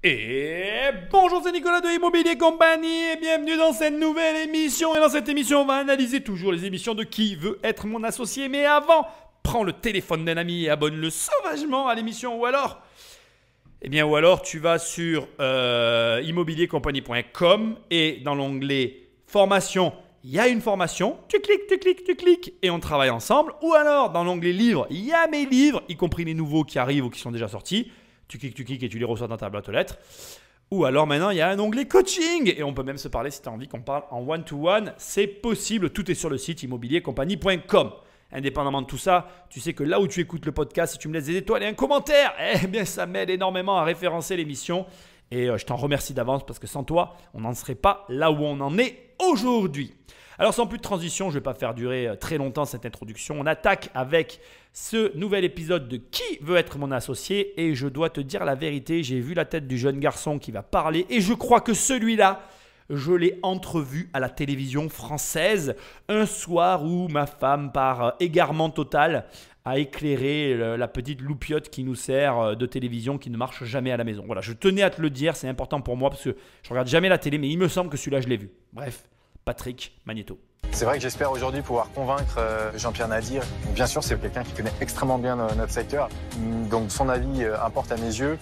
Et bonjour, c'est Nicolas de Immobilier Compagnie et bienvenue dans cette nouvelle émission. Et dans cette émission, on va analyser toujours les émissions de Qui veut être mon associé. Mais avant, prends le téléphone d'un ami et abonne-le sauvagement à l'émission. Ou alors tu vas sur immobiliercompagnie.com et dans l'onglet formation, il y a une formation. Tu cliques et on travaille ensemble. Ou alors dans l'onglet livres, il y a mes livres, y compris les nouveaux qui arrivent ou qui sont déjà sortis. Tu cliques et tu les reçois dans ta boîte aux lettres. Ou alors maintenant, il y a un onglet coaching. Et on peut même se parler si tu as envie qu'on parle en one-to-one. C'est possible. Tout est sur le site immobiliercompagnie.com. Indépendamment de tout ça, tu sais que là où tu écoutes le podcast, si tu me laisses des étoiles et un commentaire, eh bien, ça m'aide énormément à référencer l'émission. Et je t'en remercie d'avance parce que sans toi, on n'en serait pas là où on en est aujourd'hui. Alors sans plus de transition, je ne vais pas faire durer très longtemps cette introduction. On attaque avec ce nouvel épisode de Qui veut être mon associé. Et je dois te dire la vérité, j'ai vu la tête du jeune garçon qui va parler. Et je crois que celui-là, je l'ai entrevu à la télévision française un soir où ma femme, par égarement total, a éclairé la petite loupiote qui nous sert de télévision qui ne marche jamais à la maison. Voilà, je tenais à te le dire, c'est important pour moi parce que je ne regarde jamais la télé, mais il me semble que celui-là, je l'ai vu. Bref. Patrick Magnéto. C'est vrai que j'espère aujourd'hui pouvoir convaincre Jean-Pierre Nadir. Bien sûr, c'est quelqu'un qui connaît extrêmement bien notre secteur, donc son avis importe à mes yeux.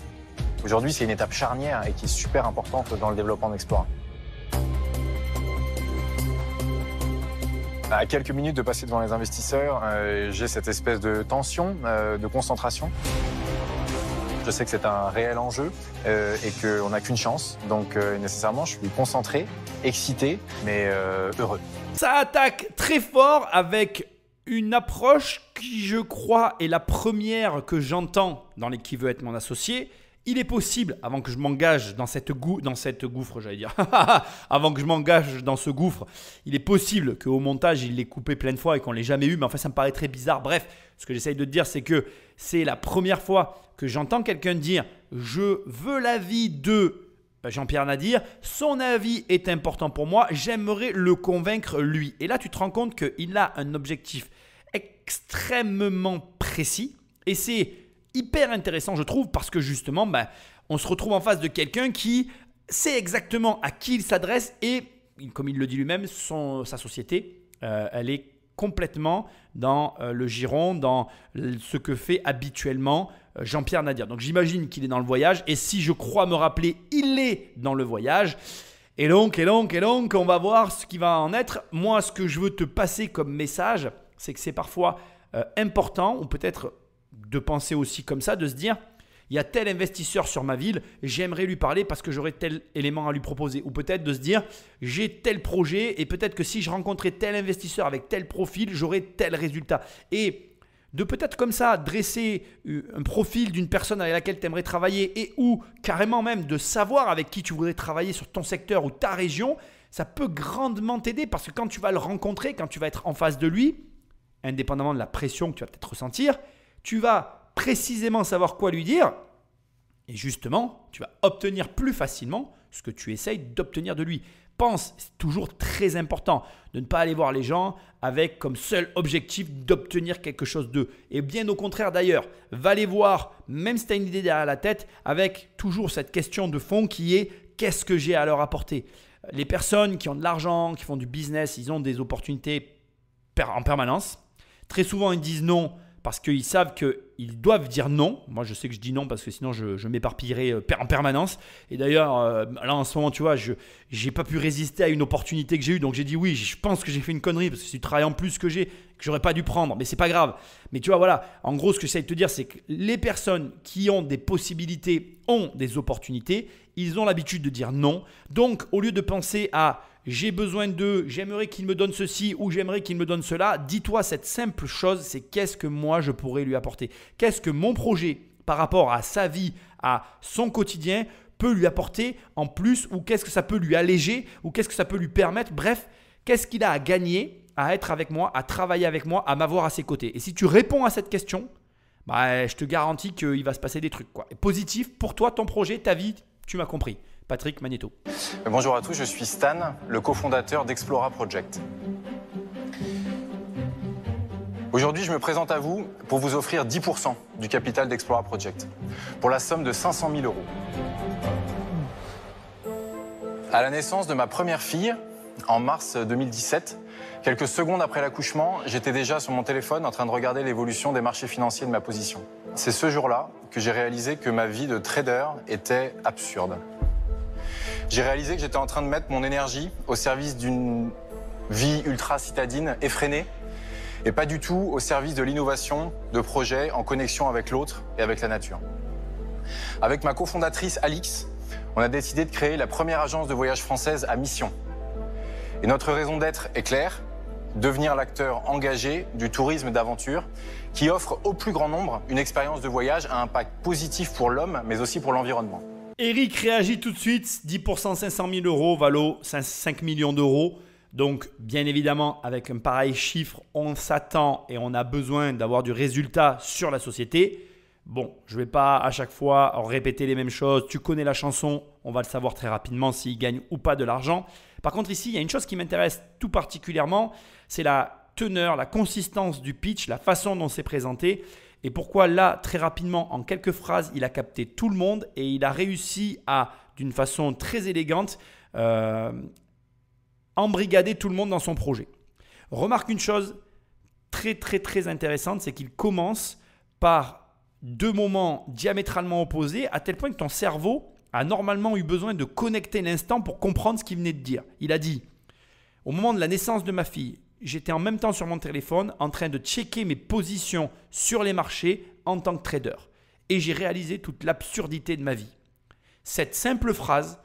Aujourd'hui, c'est une étape charnière et qui est super importante dans le développement d'Explora. À quelques minutes de passer devant les investisseurs, j'ai cette espèce de tension, de concentration. Je sais que c'est un réel enjeu et qu'on n'a qu'une chance. Donc nécessairement, je suis concentré, excité, mais heureux. Ça attaque très fort avec une approche qui, je crois, est la première que j'entends dans les Qui veut être mon associé. Il est possible, avant que je m'engage dans cette gouffre, j'allais dire, avant que je m'engage dans ce gouffre, il est possible qu'au montage, il l'ait coupé plein de fois et qu'on ne l'ait jamais eu, mais enfin, ça me paraît très bizarre. Bref, ce que j'essaye de te dire, c'est que c'est la première fois que j'entends quelqu'un dire « Je veux l'avis de Jean-Pierre Nadir, son avis est important pour moi, j'aimerais le convaincre lui. » Et là, tu te rends compte qu'il a un objectif extrêmement précis et c'est hyper intéressant, je trouve, parce que justement, on se retrouve en face de quelqu'un qui sait exactement à qui il s'adresse et, comme il le dit lui-même, sa société, elle est complètement dans le giron, dans ce que fait habituellement Jean-Pierre Nadir. Donc, j'imagine qu'il est dans le voyage et si je crois me rappeler, il est dans le voyage. Et donc, on va voir ce qui va en être. Moi, ce que je veux te passer comme message, c'est que c'est parfois important ou peut-être de penser aussi comme ça, de se dire il y a tel investisseur sur ma ville, j'aimerais lui parler parce que j'aurais tel élément à lui proposer. Ou peut-être de se dire j'ai tel projet et peut-être que si je rencontrais tel investisseur avec tel profil, j'aurais tel résultat. Et de peut-être comme ça dresser un profil d'une personne avec laquelle tu aimerais travailler et ou carrément même de savoir avec qui tu voudrais travailler sur ton secteur ou ta région, ça peut grandement t'aider parce que quand tu vas le rencontrer, quand tu vas être en face de lui, indépendamment de la pression que tu vas peut-être ressentir, tu vas précisément savoir quoi lui dire et justement, tu vas obtenir plus facilement ce que tu essayes d'obtenir de lui. Pense, c'est toujours très important de ne pas aller voir les gens avec comme seul objectif d'obtenir quelque chose d'eux. Et bien au contraire d'ailleurs, va les voir, même si tu as une idée derrière la tête, avec toujours cette question de fond qui est qu'est-ce que j'ai à leur apporter. Les personnes qui ont de l'argent, qui font du business, ils ont des opportunités en permanence. Très souvent, ils disent non parce qu'ils savent qu'ils doivent dire non. Moi, je sais que je dis non parce que sinon, je m'éparpillerais en permanence. Et d'ailleurs, là, en ce moment, tu vois, je n'ai pas pu résister à une opportunité que j'ai eue. Donc, j'ai dit oui, je pense que j'ai fait une connerie parce que c'est du travail en plus que j'ai, que j'aurais pas dû prendre. Mais c'est pas grave. Mais tu vois, voilà. En gros, ce que j'essaie de te dire, c'est que les personnes qui ont des possibilités ont des opportunités. Ils ont l'habitude de dire non. Donc, au lieu de penser à j'ai besoin d'eux, j'aimerais qu'ils me donnent ceci ou j'aimerais qu'ils me donnent cela, dis-toi cette simple chose, c'est qu'est-ce que moi je pourrais lui apporter. Qu'est-ce que mon projet par rapport à sa vie, à son quotidien peut lui apporter en plus ou qu'est-ce que ça peut lui alléger ou qu'est-ce que ça peut lui permettre. Bref, qu'est-ce qu'il a à gagner à être avec moi, à travailler avec moi, à m'avoir à ses côtés. Et si tu réponds à cette question, je te garantis qu'il va se passer des trucs, quoi. Et positif pour toi, ton projet, ta vie, tu m'as compris. Patrick Magnéto. Bonjour à tous, je suis Stan, le cofondateur d'Explora Project. Aujourd'hui, je me présente à vous pour vous offrir 10% du capital d'Explora Project, pour la somme de 500 000 euros. À la naissance de ma première fille, en mars 2017, quelques secondes après l'accouchement, j'étais déjà sur mon téléphone en train de regarder l'évolution des marchés financiers de ma position. C'est ce jour-là que j'ai réalisé que ma vie de trader était absurde. J'ai réalisé que j'étais en train de mettre mon énergie au service d'une vie ultra citadine, effrénée, et pas du tout au service de l'innovation, de projets en connexion avec l'autre et avec la nature. Avec ma cofondatrice Alix, on a décidé de créer la première agence de voyage française à mission. Et notre raison d'être est claire, devenir l'acteur engagé du tourisme d'aventure qui offre au plus grand nombre une expérience de voyage à impact positif pour l'homme, mais aussi pour l'environnement. Eric réagit tout de suite, 10% 500 000 euros, Valo 5 millions d'euros. Donc bien évidemment, avec un pareil chiffre, on s'attend et on a besoin d'avoir du résultat sur la société. Bon, je ne vais pas à chaque fois répéter les mêmes choses. Tu connais la chanson, on va le savoir très rapidement s'il gagne ou pas de l'argent. Par contre ici, il y a une chose qui m'intéresse tout particulièrement, c'est la teneur, la consistance du pitch, la façon dont c'est présenté. Et pourquoi là, très rapidement, en quelques phrases, il a capté tout le monde et il a réussi à, d'une façon très élégante, embrigader tout le monde dans son projet. Remarque une chose très intéressante, c'est qu'il commence par deux moments diamétralement opposés à tel point que ton cerveau a normalement eu besoin de connecter l'instant pour comprendre ce qu'il venait de dire. Il a dit, au moment de la naissance de ma fille, j'étais en même temps sur mon téléphone en train de checker mes positions sur les marchés en tant que trader. Et j'ai réalisé toute l'absurdité de ma vie. Cette simple phrase,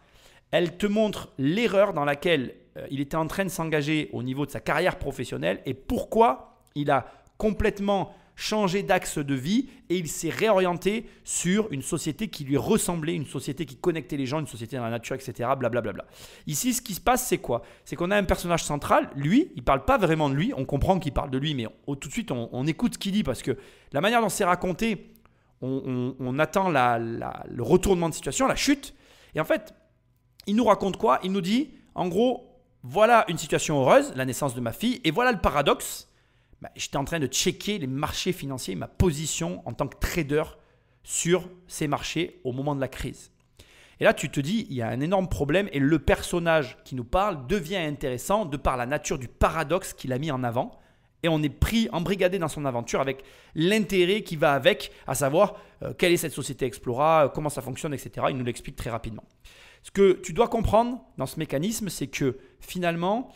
elle te montre l'erreur dans laquelle il était en train de s'engager au niveau de sa carrière professionnelle et pourquoi il a complètement changé d'axe de vie et il s'est réorienté sur une société qui lui ressemblait, une société qui connectait les gens, une société dans la nature, etc. Blablabla. Ici, ce qui se passe, c'est quoi? C'est qu'on a un personnage central, lui, il ne parle pas vraiment de lui, on comprend qu'il parle de lui, mais tout de suite, on écoute ce qu'il dit parce que la manière dont c'est raconté, on attend le retournement de situation, la chute. Et en fait, il nous raconte quoi? Il nous dit, en gros, voilà une situation heureuse, la naissance de ma fille, et voilà le paradoxe. J'étais en train de checker les marchés financiers, ma position en tant que trader sur ces marchés au moment de la crise. Et là, tu te dis, il y a un énorme problème et le personnage qui nous parle devient intéressant de par la nature du paradoxe qu'il a mis en avant. Et on est pris, embrigadé dans son aventure avec l'intérêt qui va avec, à savoir quelle est cette société Explora, comment ça fonctionne, etc. Il nous l'explique très rapidement. Ce que tu dois comprendre dans ce mécanisme, c'est que finalement,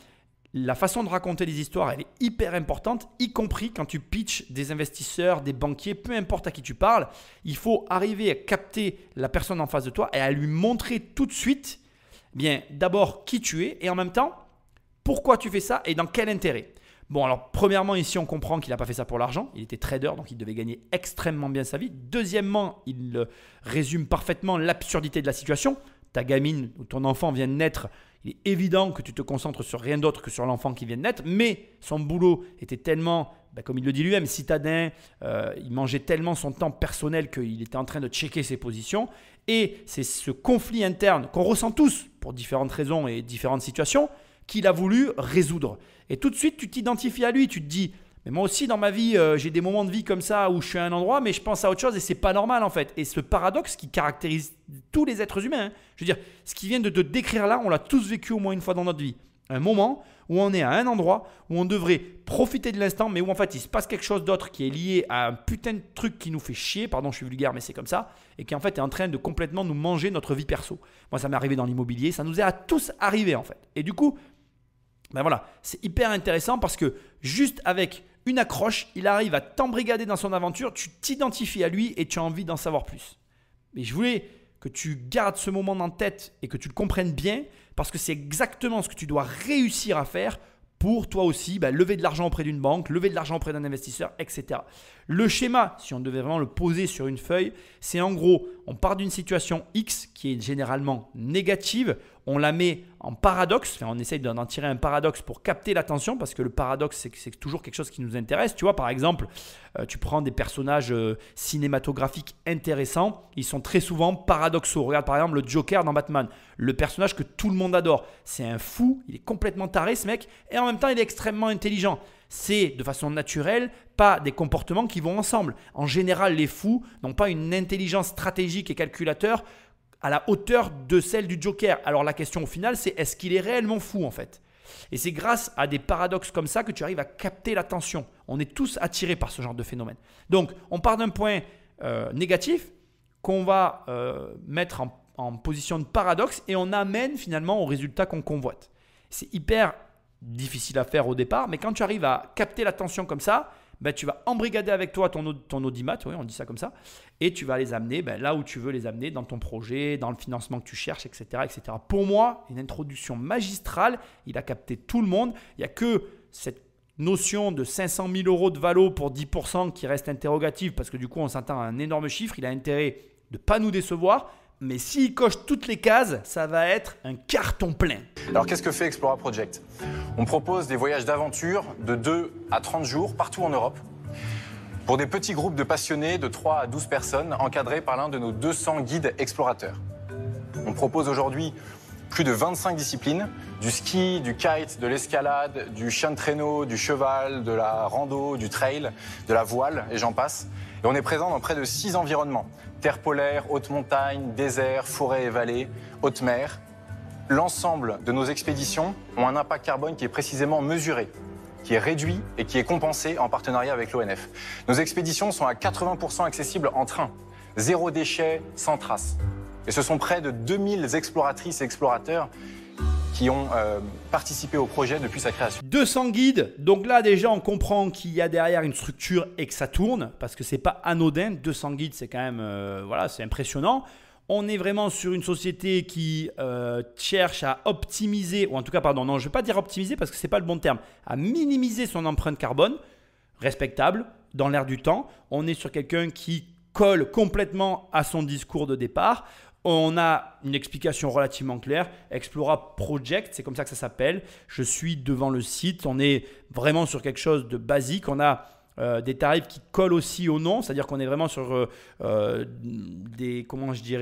la façon de raconter les histoires, elle est hyper importante, y compris quand tu pitches des investisseurs, des banquiers, peu importe à qui tu parles. Il faut arriver à capter la personne en face de toi et à lui montrer tout de suite, d'abord qui tu es et en même temps, pourquoi tu fais ça et dans quel intérêt. Bon, alors premièrement, ici, on comprend qu'il n'a pas fait ça pour l'argent. Il était trader, donc il devait gagner extrêmement bien sa vie. Deuxièmement, il résume parfaitement l'absurdité de la situation. Ta gamine ou ton enfant vient de naître, il est évident que tu te concentres sur rien d'autre que sur l'enfant qui vient de naître, mais son boulot était tellement, comme il le dit lui-même, citadin, il mangeait tellement son temps personnel qu'il était en train de checker ses positions. Et c'est ce conflit interne qu'on ressent tous pour différentes raisons et différentes situations qu'il a voulu résoudre. Et tout de suite, tu t'identifies à lui, tu te dis, mais moi aussi dans ma vie, j'ai des moments de vie comme ça où je suis à un endroit, mais je pense à autre chose et c'est pas normal en fait. Et ce paradoxe qui caractérise tous les êtres humains, je veux dire, ce qui vient de te décrire là, on l'a tous vécu au moins une fois dans notre vie. Un moment où on est à un endroit où on devrait profiter de l'instant, mais où en fait il se passe quelque chose d'autre qui est lié à un putain de truc qui nous fait chier, pardon je suis vulgaire mais c'est comme ça, et qui en fait est en train de complètement nous manger notre vie perso. Moi ça m'est arrivé dans l'immobilier, ça nous est à tous arrivé en fait. Et du coup, voilà, c'est hyper intéressant parce que juste avec une accroche, il arrive à t'embrigader dans son aventure, tu t'identifies à lui et tu as envie d'en savoir plus. Mais je voulais que tu gardes ce moment en tête et que tu le comprennes bien parce que c'est exactement ce que tu dois réussir à faire pour toi aussi lever de l'argent auprès d'une banque, lever de l'argent auprès d'un investisseur, etc. Le schéma, si on devait vraiment le poser sur une feuille, c'est en gros, on part d'une situation X qui est généralement négative, on la met en paradoxe, on essaye d'en tirer un paradoxe pour capter l'attention parce que le paradoxe, c'est toujours quelque chose qui nous intéresse. Tu vois, par exemple, tu prends des personnages cinématographiques intéressants, ils sont très souvent paradoxaux. Regarde par exemple le Joker dans Batman, le personnage que tout le monde adore. C'est un fou, il est complètement taré ce mec et en même temps il est extrêmement intelligent. C'est de façon naturelle pas des comportements qui vont ensemble. En général, les fous n'ont pas une intelligence stratégique et calculateur à la hauteur de celle du Joker. Alors la question au final, c'est est-ce qu'il est réellement fou en fait? Et c'est grâce à des paradoxes comme ça que tu arrives à capter l'attention. On est tous attirés par ce genre de phénomène. Donc, on part d'un point négatif qu'on va mettre en position de paradoxe et on amène finalement au résultat qu'on convoite. C'est hyper difficile à faire au départ, mais quand tu arrives à capter l'attention comme ça, ben, tu vas embrigader avec toi ton audimat, oui, on dit ça comme ça, et tu vas les amener là où tu veux les amener, dans ton projet, dans le financement que tu cherches, etc. etc. Pour moi, une introduction magistrale, il a capté tout le monde. Il n'y a que cette notion de 500 000 euros de valo pour 10% qui reste interrogative parce que du coup, on s'attend à un énorme chiffre. Il a intérêt de ne pas nous décevoir. Mais s'il coche toutes les cases, ça va être un carton plein. Alors qu'est-ce que fait Explora Project? On propose des voyages d'aventure de 2 à 30 jours partout en Europe pour des petits groupes de passionnés de 3 à 12 personnes encadrés par l'un de nos 200 guides explorateurs. On propose aujourd'hui plus de 25 disciplines, du ski, du kite, de l'escalade, du chien de traîneau, du cheval, de la rando, du trail, de la voile et j'en passe. Et on est présent dans près de 6 environnements. Terre polaire, haute montagne, désert, forêt et vallée, haute mer. L'ensemble de nos expéditions ont un impact carbone qui est précisément mesuré, qui est réduit et qui est compensé en partenariat avec l'ONF. Nos expéditions sont à 80% accessibles en train, 0 déchet, sans trace. Et ce sont près de 2000 exploratrices et explorateurs qui ont participé au projet depuis sa création. 200 guides, donc là déjà on comprend qu'il y a derrière une structure et que ça tourne parce que c'est pas anodin, 200 guides c'est quand même, voilà, c'est impressionnant. On est vraiment sur une société qui cherche à optimiser, ou en tout cas pardon, non je ne vais pas dire optimiser parce que ce n'est pas le bon terme, à minimiser son empreinte carbone, respectable, dans l'air du temps. On est sur quelqu'un qui colle complètement à son discours de départ. On a une explication relativement claire. Explora Project, c'est comme ça que ça s'appelle. Je suis devant le site. On est vraiment sur quelque chose de basique. On a des tarifs qui collent aussi au nom. C'est-à-dire qu'on est vraiment sur des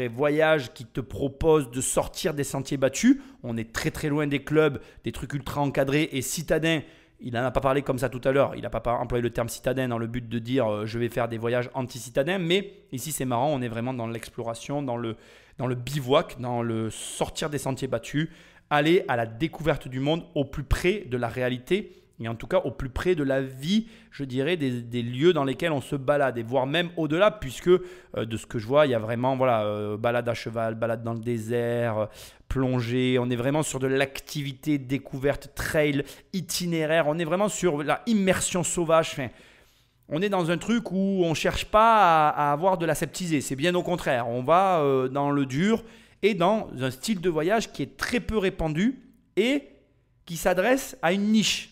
voyages qui te proposent de sortir des sentiers battus. On est très très loin des clubs, des trucs ultra encadrés et citadins. Il n'en a pas parlé comme ça tout à l'heure. Il n'a pas employé le terme citadin dans le but de dire je vais faire des voyages anti-citadins. Mais ici, c'est marrant. On est vraiment dans l'exploration, dans le bivouac, dans le sortir des sentiers battus, aller à la découverte du monde au plus près de la réalité et en tout cas au plus près de la vie, je dirais, des lieux dans lesquels on se balade et voire même au-delà puisque de ce que je vois, il y a vraiment balade à cheval, balade dans le désert, plongée. On est vraiment sur de l'activité, découverte, trail, itinéraire. On est vraiment sur la immersion sauvage. Enfin, on est dans un truc où on ne cherche pas à avoir de l'aseptisé. C'est bien au contraire. On va dans le dur et dans un style de voyage qui est très peu répandu et qui s'adresse à une niche.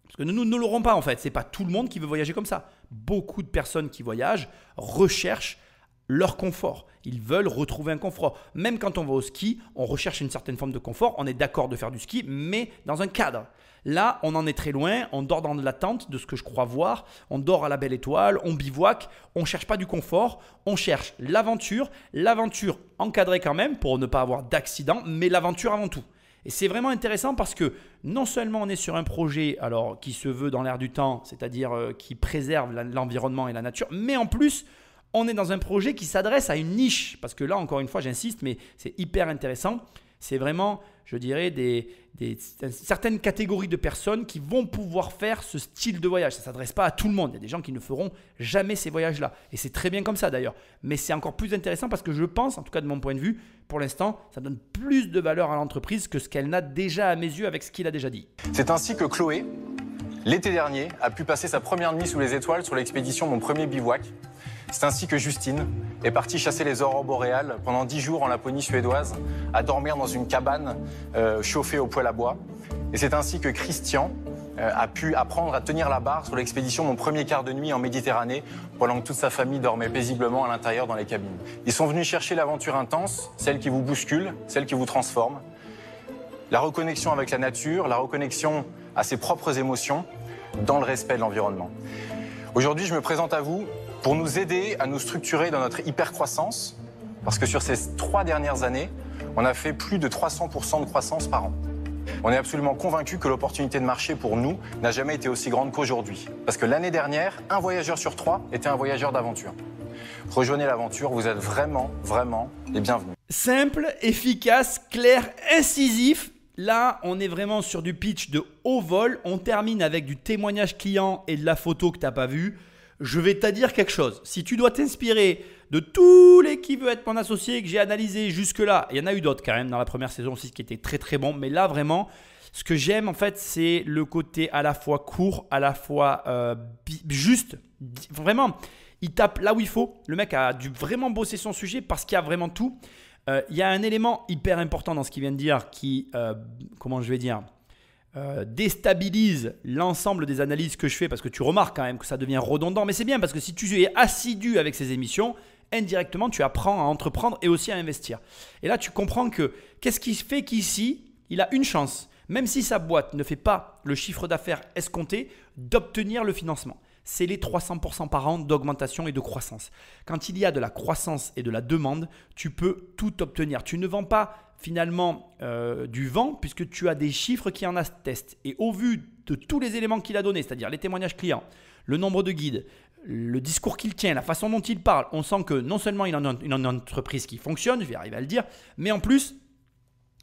Parce que nous ne l'aurons pas en fait. Ce n'est pas tout le monde qui veut voyager comme ça. Beaucoup de personnes qui voyagent recherchent leur confort. Ils veulent retrouver un confort. Même quand on va au ski, on recherche une certaine forme de confort. On est d'accord de faire du ski, mais dans un cadre. Là, on en est très loin. On dort dans de la tente, de ce que je crois voir. On dort à la belle étoile, on bivouac. On ne cherche pas du confort. On cherche l'aventure. L'aventure encadrée quand même pour ne pas avoir d'accident, mais l'aventure avant tout. Et c'est vraiment intéressant parce que non seulement on est sur un projet qui se veut dans l'air du temps, c'est-à-dire qui préserve l'environnement et la nature, mais en plus, on est dans un projet qui s'adresse à une niche. Parce que là, encore une fois, j'insiste, mais c'est hyper intéressant. C'est vraiment, je dirais, certaines catégories de personnes qui vont pouvoir faire ce style de voyage. Ça ne s'adresse pas à tout le monde. Il y a des gens qui ne feront jamais ces voyages-là. Et c'est très bien comme ça d'ailleurs. Mais c'est encore plus intéressant parce que je pense, en tout cas de mon point de vue, pour l'instant, ça donne plus de valeur à l'entreprise que ce qu'elle n'a déjà à mes yeux avec ce qu'il a déjà dit. C'est ainsi que Chloé, l'été dernier, a pu passer sa première nuit sous les étoiles sur l'expédition Mon Premier Bivouac. C'est ainsi que Justine est partie chasser les aurores boréales pendant 10 jours en Laponie suédoise, à dormir dans une cabane chauffée au poêle à bois. Et c'est ainsi que Christian a pu apprendre à tenir la barre sur l'expédition Mon Premier Quart de Nuit en Méditerranée, pendant que toute sa famille dormait paisiblement à l'intérieur dans les cabines. Ils sont venus chercher l'aventure intense, celle qui vous bouscule, celle qui vous transforme. La reconnexion avec la nature, la reconnexion à ses propres émotions, dans le respect de l'environnement. Aujourd'hui, je me présente à vous pour nous aider à nous structurer dans notre hypercroissance, parce que sur ces 3 dernières années, on a fait plus de 300% de croissance par an. On est absolument convaincu que l'opportunité de marché pour nous n'a jamais été aussi grande qu'aujourd'hui. Parce que l'année dernière, un voyageur sur 3 était un voyageur d'aventure. rejoignez l'aventure, vous êtes vraiment, vraiment les bienvenus. Simple, efficace, clair, incisif. Là, on est vraiment sur du pitch de haut vol. On termine avec du témoignage client et de la photo que tu n'as pas vue. Je vais te dire quelque chose. Si tu dois t'inspirer de tous les qui veut être mon associé que j'ai analysé jusque-là, il y en a eu d'autres quand même dans la première saison aussi qui étaient très très bons. Mais là, vraiment, ce que j'aime en fait, c'est le côté à la fois court, à la fois juste. Vraiment, il tape là où il faut. Le mec a dû vraiment bosser son sujet parce qu'il y a vraiment tout. Il y a un élément hyper important dans ce qu'il vient de dire qui, comment je vais dire, déstabilise l'ensemble des analyses que je fais parce que tu remarques quand même que ça devient redondant. Mais c'est bien parce que si tu es assidu avec ces émissions, indirectement, tu apprends à entreprendre et aussi à investir. Et là, tu comprends que qu'est-ce qui fait qu'ici, il a une chance, même si sa boîte ne fait pas le chiffre d'affaires escompté, d'obtenir le financement. C'est les 300% par an d'augmentation et de croissance. Quand il y a de la croissance et de la demande, tu peux tout obtenir. Tu ne vends pas finalement du vent puisque tu as des chiffres qui en attestent. Et au vu de tous les éléments qu'il a donnés, c'est-à-dire les témoignages clients, le nombre de guides, le discours qu'il tient, la façon dont il parle, on sent que non seulement il a une entreprise qui fonctionne, je vais arriver à le dire, mais en plus,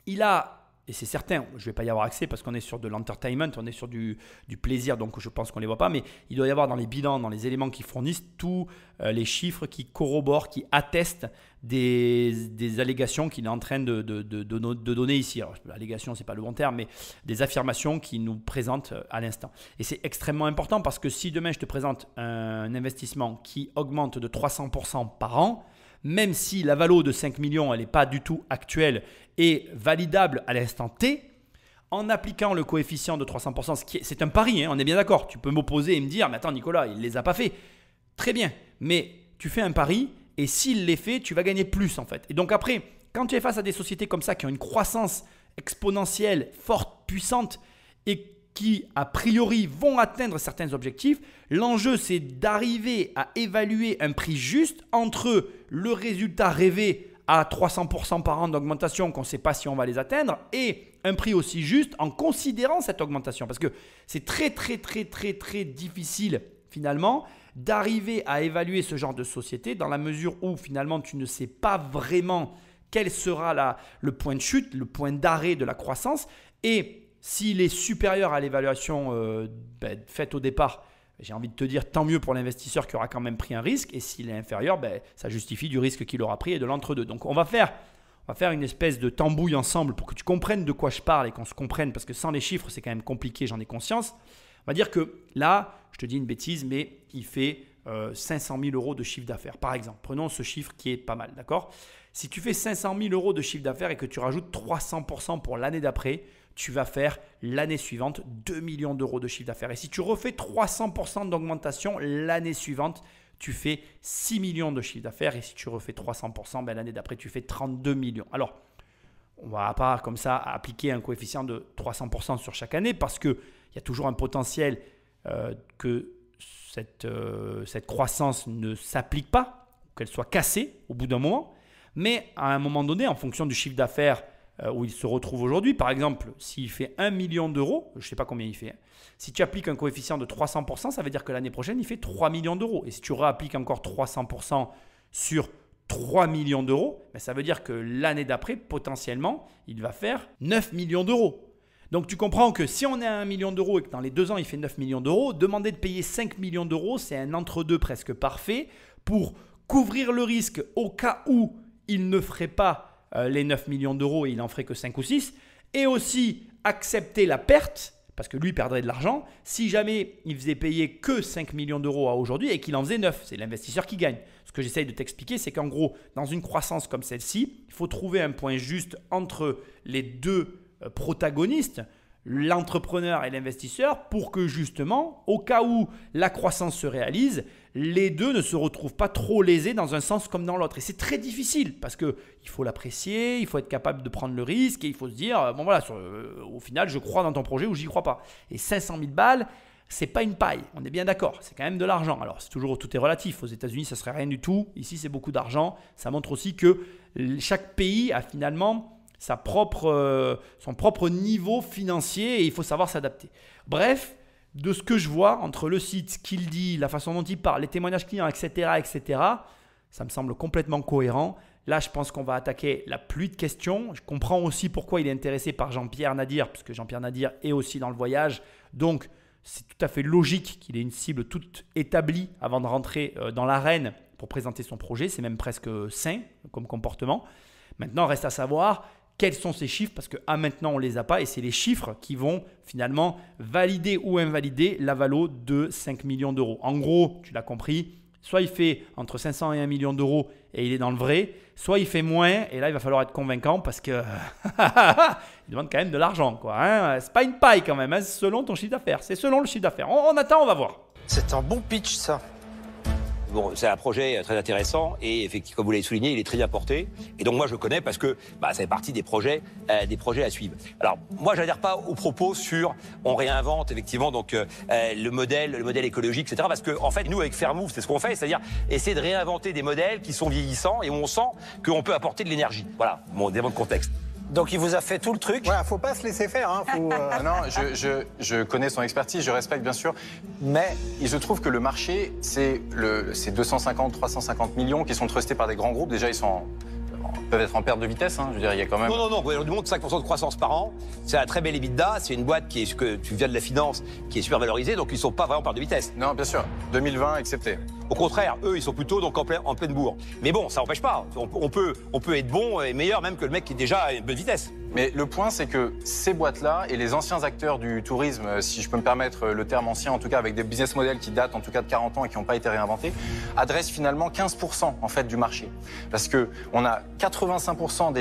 il a… Et c'est certain, je ne vais pas y avoir accès parce qu'on est sur de l'entertainment, on est sur du plaisir, donc je pense qu'on ne les voit pas. Mais il doit y avoir dans les bilans, dans les éléments qui fournissent, tous les chiffres qui corroborent, qui attestent des allégations qu'il est en train de donner ici. Alors, allégation, ce n'est pas le bon terme, mais des affirmations qu'il nous présente à l'instant. Et c'est extrêmement important parce que si demain je te présente un investissement qui augmente de 300% par an, même si la valo de 5 millions, elle n'est pas du tout actuelle et validable à l'instant T, en appliquant le coefficient de 300%, c'est un pari, hein, on est bien d'accord. Tu peux m'opposer et me dire, mais attends Nicolas, il ne les a pas fait. Très bien, mais tu fais un pari et s'il les fait, tu vas gagner plus en fait. Et donc après, quand tu es face à des sociétés comme ça qui ont une croissance exponentielle, forte, puissante et qui, a priori, vont atteindre certains objectifs. L'enjeu, c'est d'arriver à évaluer un prix juste entre le résultat rêvé à 300% par an d'augmentation qu'on ne sait pas si on va les atteindre et un prix aussi juste en considérant cette augmentation. Parce que c'est très, très, très, très, très difficile finalement d'arriver à évaluer ce genre de société dans la mesure où finalement tu ne sais pas vraiment quel sera le point de chute, le point d'arrêt de la croissance et s'il est supérieur à l'évaluation faite au départ, j'ai envie de te dire tant mieux pour l'investisseur qui aura quand même pris un risque. Et s'il est inférieur, ça justifie du risque qu'il aura pris et de l'entre-deux. Donc on va faire une espèce de tambouille ensemble pour que tu comprennes de quoi je parle et qu'on se comprenne. Parce que sans les chiffres, c'est quand même compliqué, j'en ai conscience. On va dire que là, je te dis une bêtise, mais il fait 500 000 euros de chiffre d'affaires. Par exemple, prenons ce chiffre qui est pas mal, d'accord ? Si tu fais 500 000 euros de chiffre d'affaires et que tu rajoutes 300% pour l'année d'après, tu vas faire l'année suivante 2 millions d'euros de chiffre d'affaires. Et si tu refais 300% d'augmentation l'année suivante, tu fais 6 millions de chiffre d'affaires. Et si tu refais 300%, l'année d'après, tu fais 32 millions. Alors, on ne va pas comme ça appliquer un coefficient de 300% sur chaque année parce qu'il y a toujours un potentiel que cette croissance ne s'applique pas, qu'elle soit cassée au bout d'un moment. Mais à un moment donné, en fonction du chiffre d'affaires où il se retrouve aujourd'hui, par exemple, s'il fait 1 million d'euros, je ne sais pas combien il fait, hein, si tu appliques un coefficient de 300%, ça veut dire que l'année prochaine, il fait 3 millions d'euros. Et si tu réappliques encore 300% sur 3 millions d'euros, ça veut dire que l'année d'après, potentiellement, il va faire 9 millions d'euros. Donc tu comprends que si on est à 1 million d'euros et que dans les 2 ans, il fait 9 millions d'euros, demander de payer 5 millions d'euros, c'est un entre-deux presque parfait pour couvrir le risque au cas où il ne ferait pas les 9 millions d'euros et il n'en ferait que 5 ou 6, et aussi accepter la perte, parce que lui perdrait de l'argent, si jamais il faisait payer que 5 millions d'euros à aujourd'hui et qu'il en faisait 9. C'est l'investisseur qui gagne. Ce que j'essaye de t'expliquer, c'est qu'en gros, dans une croissance comme celle-ci, il faut trouver un point juste entre les deux protagonistes, l'entrepreneur et l'investisseur, pour que justement, au cas où la croissance se réalise, les deux ne se retrouvent pas trop lésés dans un sens comme dans l'autre. Et c'est très difficile parce qu'il faut l'apprécier, il faut être capable de prendre le risque et il faut se dire, bon voilà, au final, je crois dans ton projet ou j'y crois pas. Et 500 000 balles, c'est pas une paille, on est bien d'accord, c'est quand même de l'argent. Alors, tout est relatif. Aux États-Unis, ça serait rien du tout. Ici, c'est beaucoup d'argent. Ça montre aussi que chaque pays a finalement son propre niveau financier et il faut savoir s'adapter. Bref, de ce que je vois entre le site, ce qu'il dit, la façon dont il parle, les témoignages clients, etc., Ça me semble complètement cohérent. Là, je pense qu'on va attaquer la pluie de questions. Je comprends aussi pourquoi il est intéressé par Jean-Pierre Nadir, parce que Jean-Pierre Nadir est aussi dans le voyage. Donc, c'est tout à fait logique qu'il ait une cible toute établie avant de rentrer dans l'arène pour présenter son projet. C'est même presque sain comme comportement. Maintenant, reste à savoir quels sont ces chiffres, parce qu'à maintenant, on ne les a pas. Et c'est les chiffres qui vont finalement valider ou invalider la valo de 5 millions d'euros. En gros, tu l'as compris, soit il fait entre 500 et 1 million d'euros et il est dans le vrai, soit il fait moins et là, il va falloir être convaincant parce que il demande quand même de l'argent, quoi. Hein. C'est pas une paille quand même, hein. C'est selon ton chiffre d'affaires. C'est selon le chiffre d'affaires. On attend, on va voir. C'est un bon pitch, ça. Bon, c'est un projet très intéressant et effectivement, comme vous l'avez souligné, il est très bien porté. Et donc moi, je connais parce que ça fait partie des projets à suivre. Alors moi, je n'adhère pas aux propos sur on réinvente effectivement donc le modèle écologique, etc. Parce que en fait, nous avec Fairmove, c'est ce qu'on fait, c'est-à-dire essayer de réinventer des modèles qui sont vieillissants et où on sent qu'on peut apporter de l'énergie. Voilà, mon élément de contexte. Donc il vous a fait tout le truc. Ouais, faut pas se laisser faire. Hein, non, je connais son expertise, je respecte bien sûr, mais je trouve que le marché, c'est 250-350 millions qui sont trustés par des grands groupes. Déjà, ils peuvent être en perte de vitesse. Hein, je veux dire, il y a quand même. Non, Voyage du Monde, 5% de croissance par an. C'est un très bel EBITDA. C'est une boîte qui est, que tu viens de la finance, qui est super valorisée, donc ils ne sont pas vraiment en perte de vitesse. Non, bien sûr. 2020 accepté. Au contraire, eux, ils sont plutôt donc en pleine bourre. Mais bon, ça n'empêche pas. On peut être bon et meilleur même que le mec qui est déjà à une bonne vitesse. Mais le point, c'est que ces boîtes-là et les anciens acteurs du tourisme, si je peux me permettre le terme ancien, en tout cas avec des business models qui datent en tout cas de 40 ans et qui n'ont pas été réinventés, adressent finalement 15% en fait du marché. Parce que on a 85%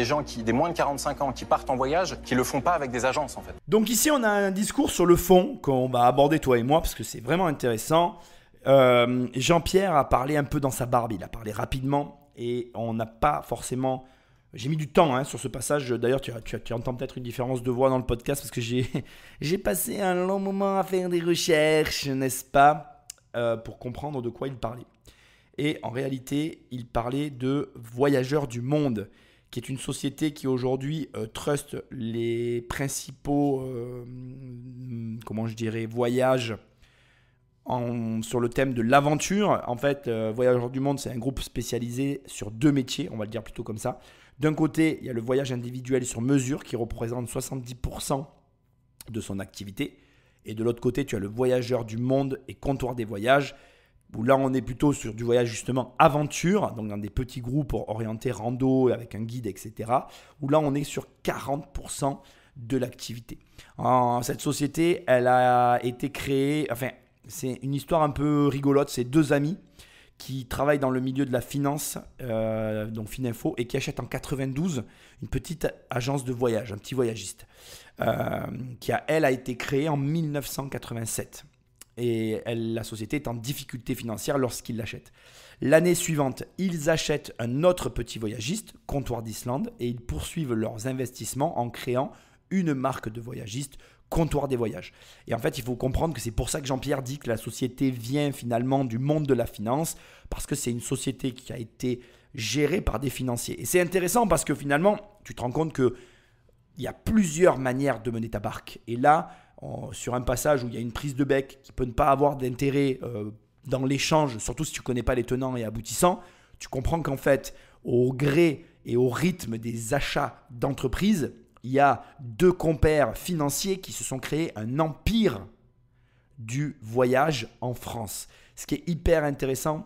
des moins de 45 ans qui partent en voyage, qui le font pas avec des agences en fait. Donc ici, on a un discours sur le fond qu'on va aborder toi et moi parce que c'est vraiment intéressant. Jean-Pierre a parlé un peu dans sa barbe, il a parlé rapidement et on n'a pas forcément... J'ai mis du temps sur ce passage. D'ailleurs, tu entends peut-être une différence de voix dans le podcast parce que j'ai passé un long moment à faire des recherches, n'est-ce pas, pour comprendre de quoi il parlait. Et en réalité, il parlait de Voyageurs du Monde, qui est une société qui aujourd'hui truste les principaux, voyages sur le thème de l'aventure. En fait, Voyageurs du Monde, c'est un groupe spécialisé sur deux métiers, on va le dire plutôt comme ça. D'un côté, il y a le voyage individuel sur mesure qui représente 70% de son activité. Et de l'autre côté, tu as le Voyageur du Monde et Comptoir des voyages, où là, on est plutôt sur du voyage justement aventure, donc dans des petits groupes orientés rando avec un guide, etc. Où là, on est sur 40% de l'activité. Cette société, elle a été créée, c'est une histoire un peu rigolote, c'est deux amis qui travaille dans le milieu de la finance, donc Fininfo, et qui achète en 92 une petite agence de voyage, un petit voyagiste, qui a été créée en 1987. Et la société est en difficulté financière lorsqu'ils l'achètent. L'année suivante, ils achètent un autre petit voyagiste, Comptoir d'Islande, et ils poursuivent leurs investissements en créant une marque de voyagiste, Comptoir des voyages. Et en fait, il faut comprendre que c'est pour ça que Jean-Pierre dit que la société vient finalement du monde de la finance, parce que c'est une société qui a été gérée par des financiers. Et c'est intéressant parce que finalement, tu te rends compte qu'il y a plusieurs manières de mener ta barque. Et là, sur un passage où il y a une prise de bec qui peut ne pas avoir d'intérêt dans l'échange, surtout si tu ne connais pas les tenants et aboutissants, tu comprends qu'en fait, au gré et au rythme des achats d'entreprises, il y a deux compères financiers qui se sont créés un empire du voyage en France. Ce qui est hyper intéressant,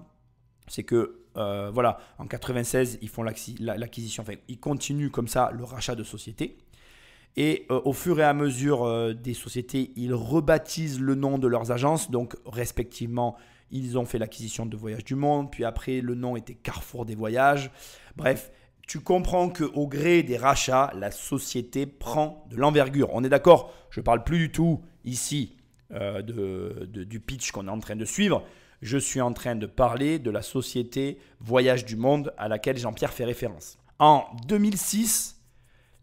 c'est que en 96, ils font l'acquisition, ils continuent comme ça le rachat de sociétés. Et au fur et à mesure des sociétés, ils rebaptisent le nom de leurs agences. Donc respectivement, ils ont fait l'acquisition de Voyage du Monde, puis après le nom était Carrefour des voyages. Bref, tu comprends qu'au gré des rachats, la société prend de l'envergure. On est d'accord, je ne parle plus du tout ici du pitch qu'on est en train de suivre. Je suis en train de parler de la société Voyage du Monde à laquelle Jean-Pierre fait référence. En 2006,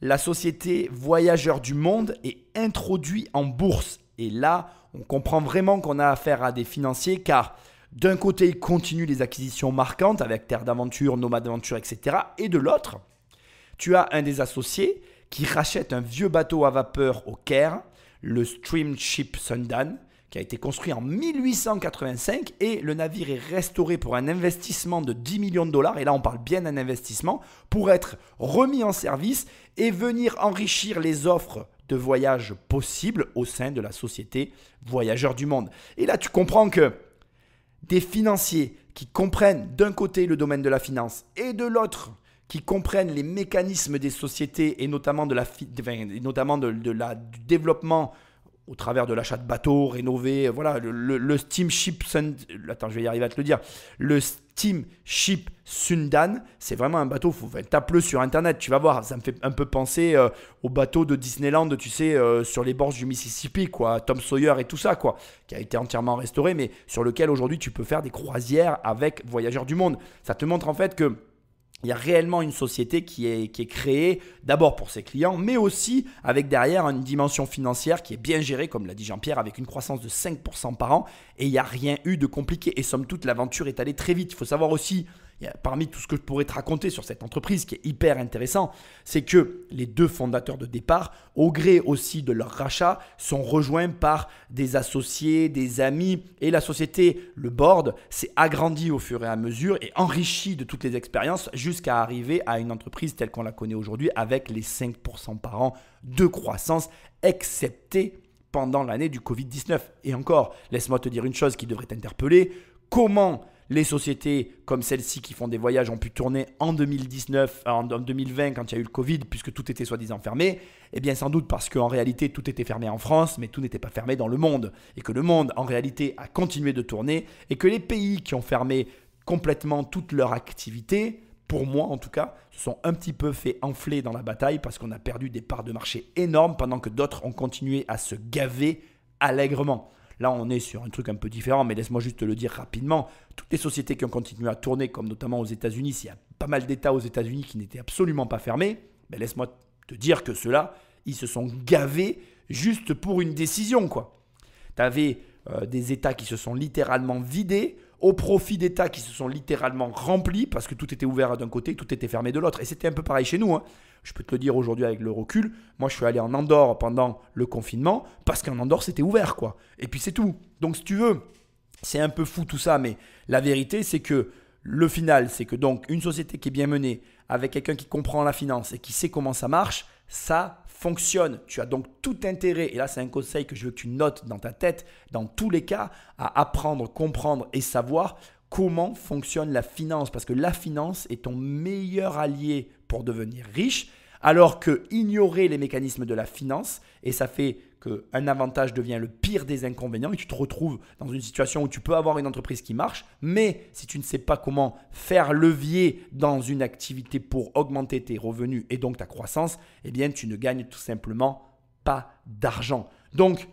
la société Voyageurs du Monde est introduite en bourse. Et là, on comprend vraiment qu'on a affaire à des financiers car d'un côté, ils continuent les acquisitions marquantes avec Terre d'Aventure, Nomade d'Aventure, etc. Et de l'autre, tu as un des associés qui rachète un vieux bateau à vapeur au Caire, le Steamship Sundan, qui a été construit en 1885 et le navire est restauré pour un investissement de 10 millions de dollars. Et là, on parle bien d'un investissement pour être remis en service et venir enrichir les offres de voyage possibles au sein de la société Voyageurs du Monde. Et là, tu comprends que des financiers qui comprennent d'un côté le domaine de la finance et de l'autre qui comprennent les mécanismes des sociétés et notamment, du développement au travers de l'achat de bateaux rénovés, voilà, le Steamship attends, je vais y arriver à te le dire. Le Steamship Sundan, c'est vraiment un bateau, tape-le sur internet, tu vas voir, ça me fait un peu penser au bateau de Disneyland, tu sais, sur les bords du Mississippi, quoi, Tom Sawyer et tout ça, quoi, qui a été entièrement restauré, mais sur lequel aujourd'hui tu peux faire des croisières avec Voyageurs du Monde. Ça te montre en fait que il y a réellement une société qui est créée d'abord pour ses clients, mais aussi avec derrière une dimension financière qui est bien gérée, comme l'a dit Jean-Pierre, avec une croissance de 5% par an. Et il n'y a rien eu de compliqué. Et somme toute, l'aventure est allée très vite. Il faut savoir aussi, parmi tout ce que je pourrais te raconter sur cette entreprise qui est hyper intéressant, c'est que les deux fondateurs de départ, au gré aussi de leur rachat, sont rejoints par des associés, des amis. Et la société, le board, s'est agrandie au fur et à mesure et enrichie de toutes les expériences jusqu'à arriver à une entreprise telle qu'on la connaît aujourd'hui avec les 5% par an de croissance, excepté pendant l'année du Covid-19. Et encore, laisse-moi te dire une chose qui devrait t'interpeller. Comment les sociétés comme celle-ci qui font des voyages ont pu tourner en 2020 quand il y a eu le Covid, puisque tout était soi-disant fermé? Eh bien sans doute parce qu'en réalité tout était fermé en France, mais tout n'était pas fermé dans le monde. Et que le monde en réalité a continué de tourner et que les pays qui ont fermé complètement toute leur activité, pour moi en tout cas, se sont un petit peu fait enfler dans la bataille parce qu'on a perdu des parts de marché énormes pendant que d'autres ont continué à se gaver allègrement. Là, on est sur un truc un peu différent, mais laisse-moi juste te le dire rapidement. Toutes les sociétés qui ont continué à tourner, comme notamment aux États-Unis, s'il y a pas mal d'États aux États-Unis qui n'étaient absolument pas fermés, ben laisse-moi te dire que ceux-là, ils se sont gavés juste pour une décision, quoi. Tu avais des États qui se sont littéralement vidés au profit d'États qui se sont littéralement remplis parce que tout était ouvert d'un côté, tout était fermé de l'autre. Et c'était un peu pareil chez nous, hein. Je peux te le dire aujourd'hui avec le recul. Moi, je suis allé en Andorre pendant le confinement parce qu'en Andorre, c'était ouvert, quoi. Et puis, c'est tout. Donc, si tu veux, c'est un peu fou tout ça. Mais la vérité, c'est que le final, c'est que donc une société qui est bien menée avec quelqu'un qui comprend la finance et qui sait comment ça marche, ça fonctionne. Tu as donc tout intérêt, et là, c'est un conseil que je veux que tu notes dans ta tête, dans tous les cas, à apprendre, comprendre et savoir comment fonctionne la finance. Parce que la finance est ton meilleur allié pour devenir riche, alors que ignorer les mécanismes de la finance, et ça fait qu'un avantage devient le pire des inconvénients et tu te retrouves dans une situation où tu peux avoir une entreprise qui marche, mais si tu ne sais pas comment faire levier dans une activité pour augmenter tes revenus et donc ta croissance, eh bien tu ne gagnes tout simplement pas d'argent. Donc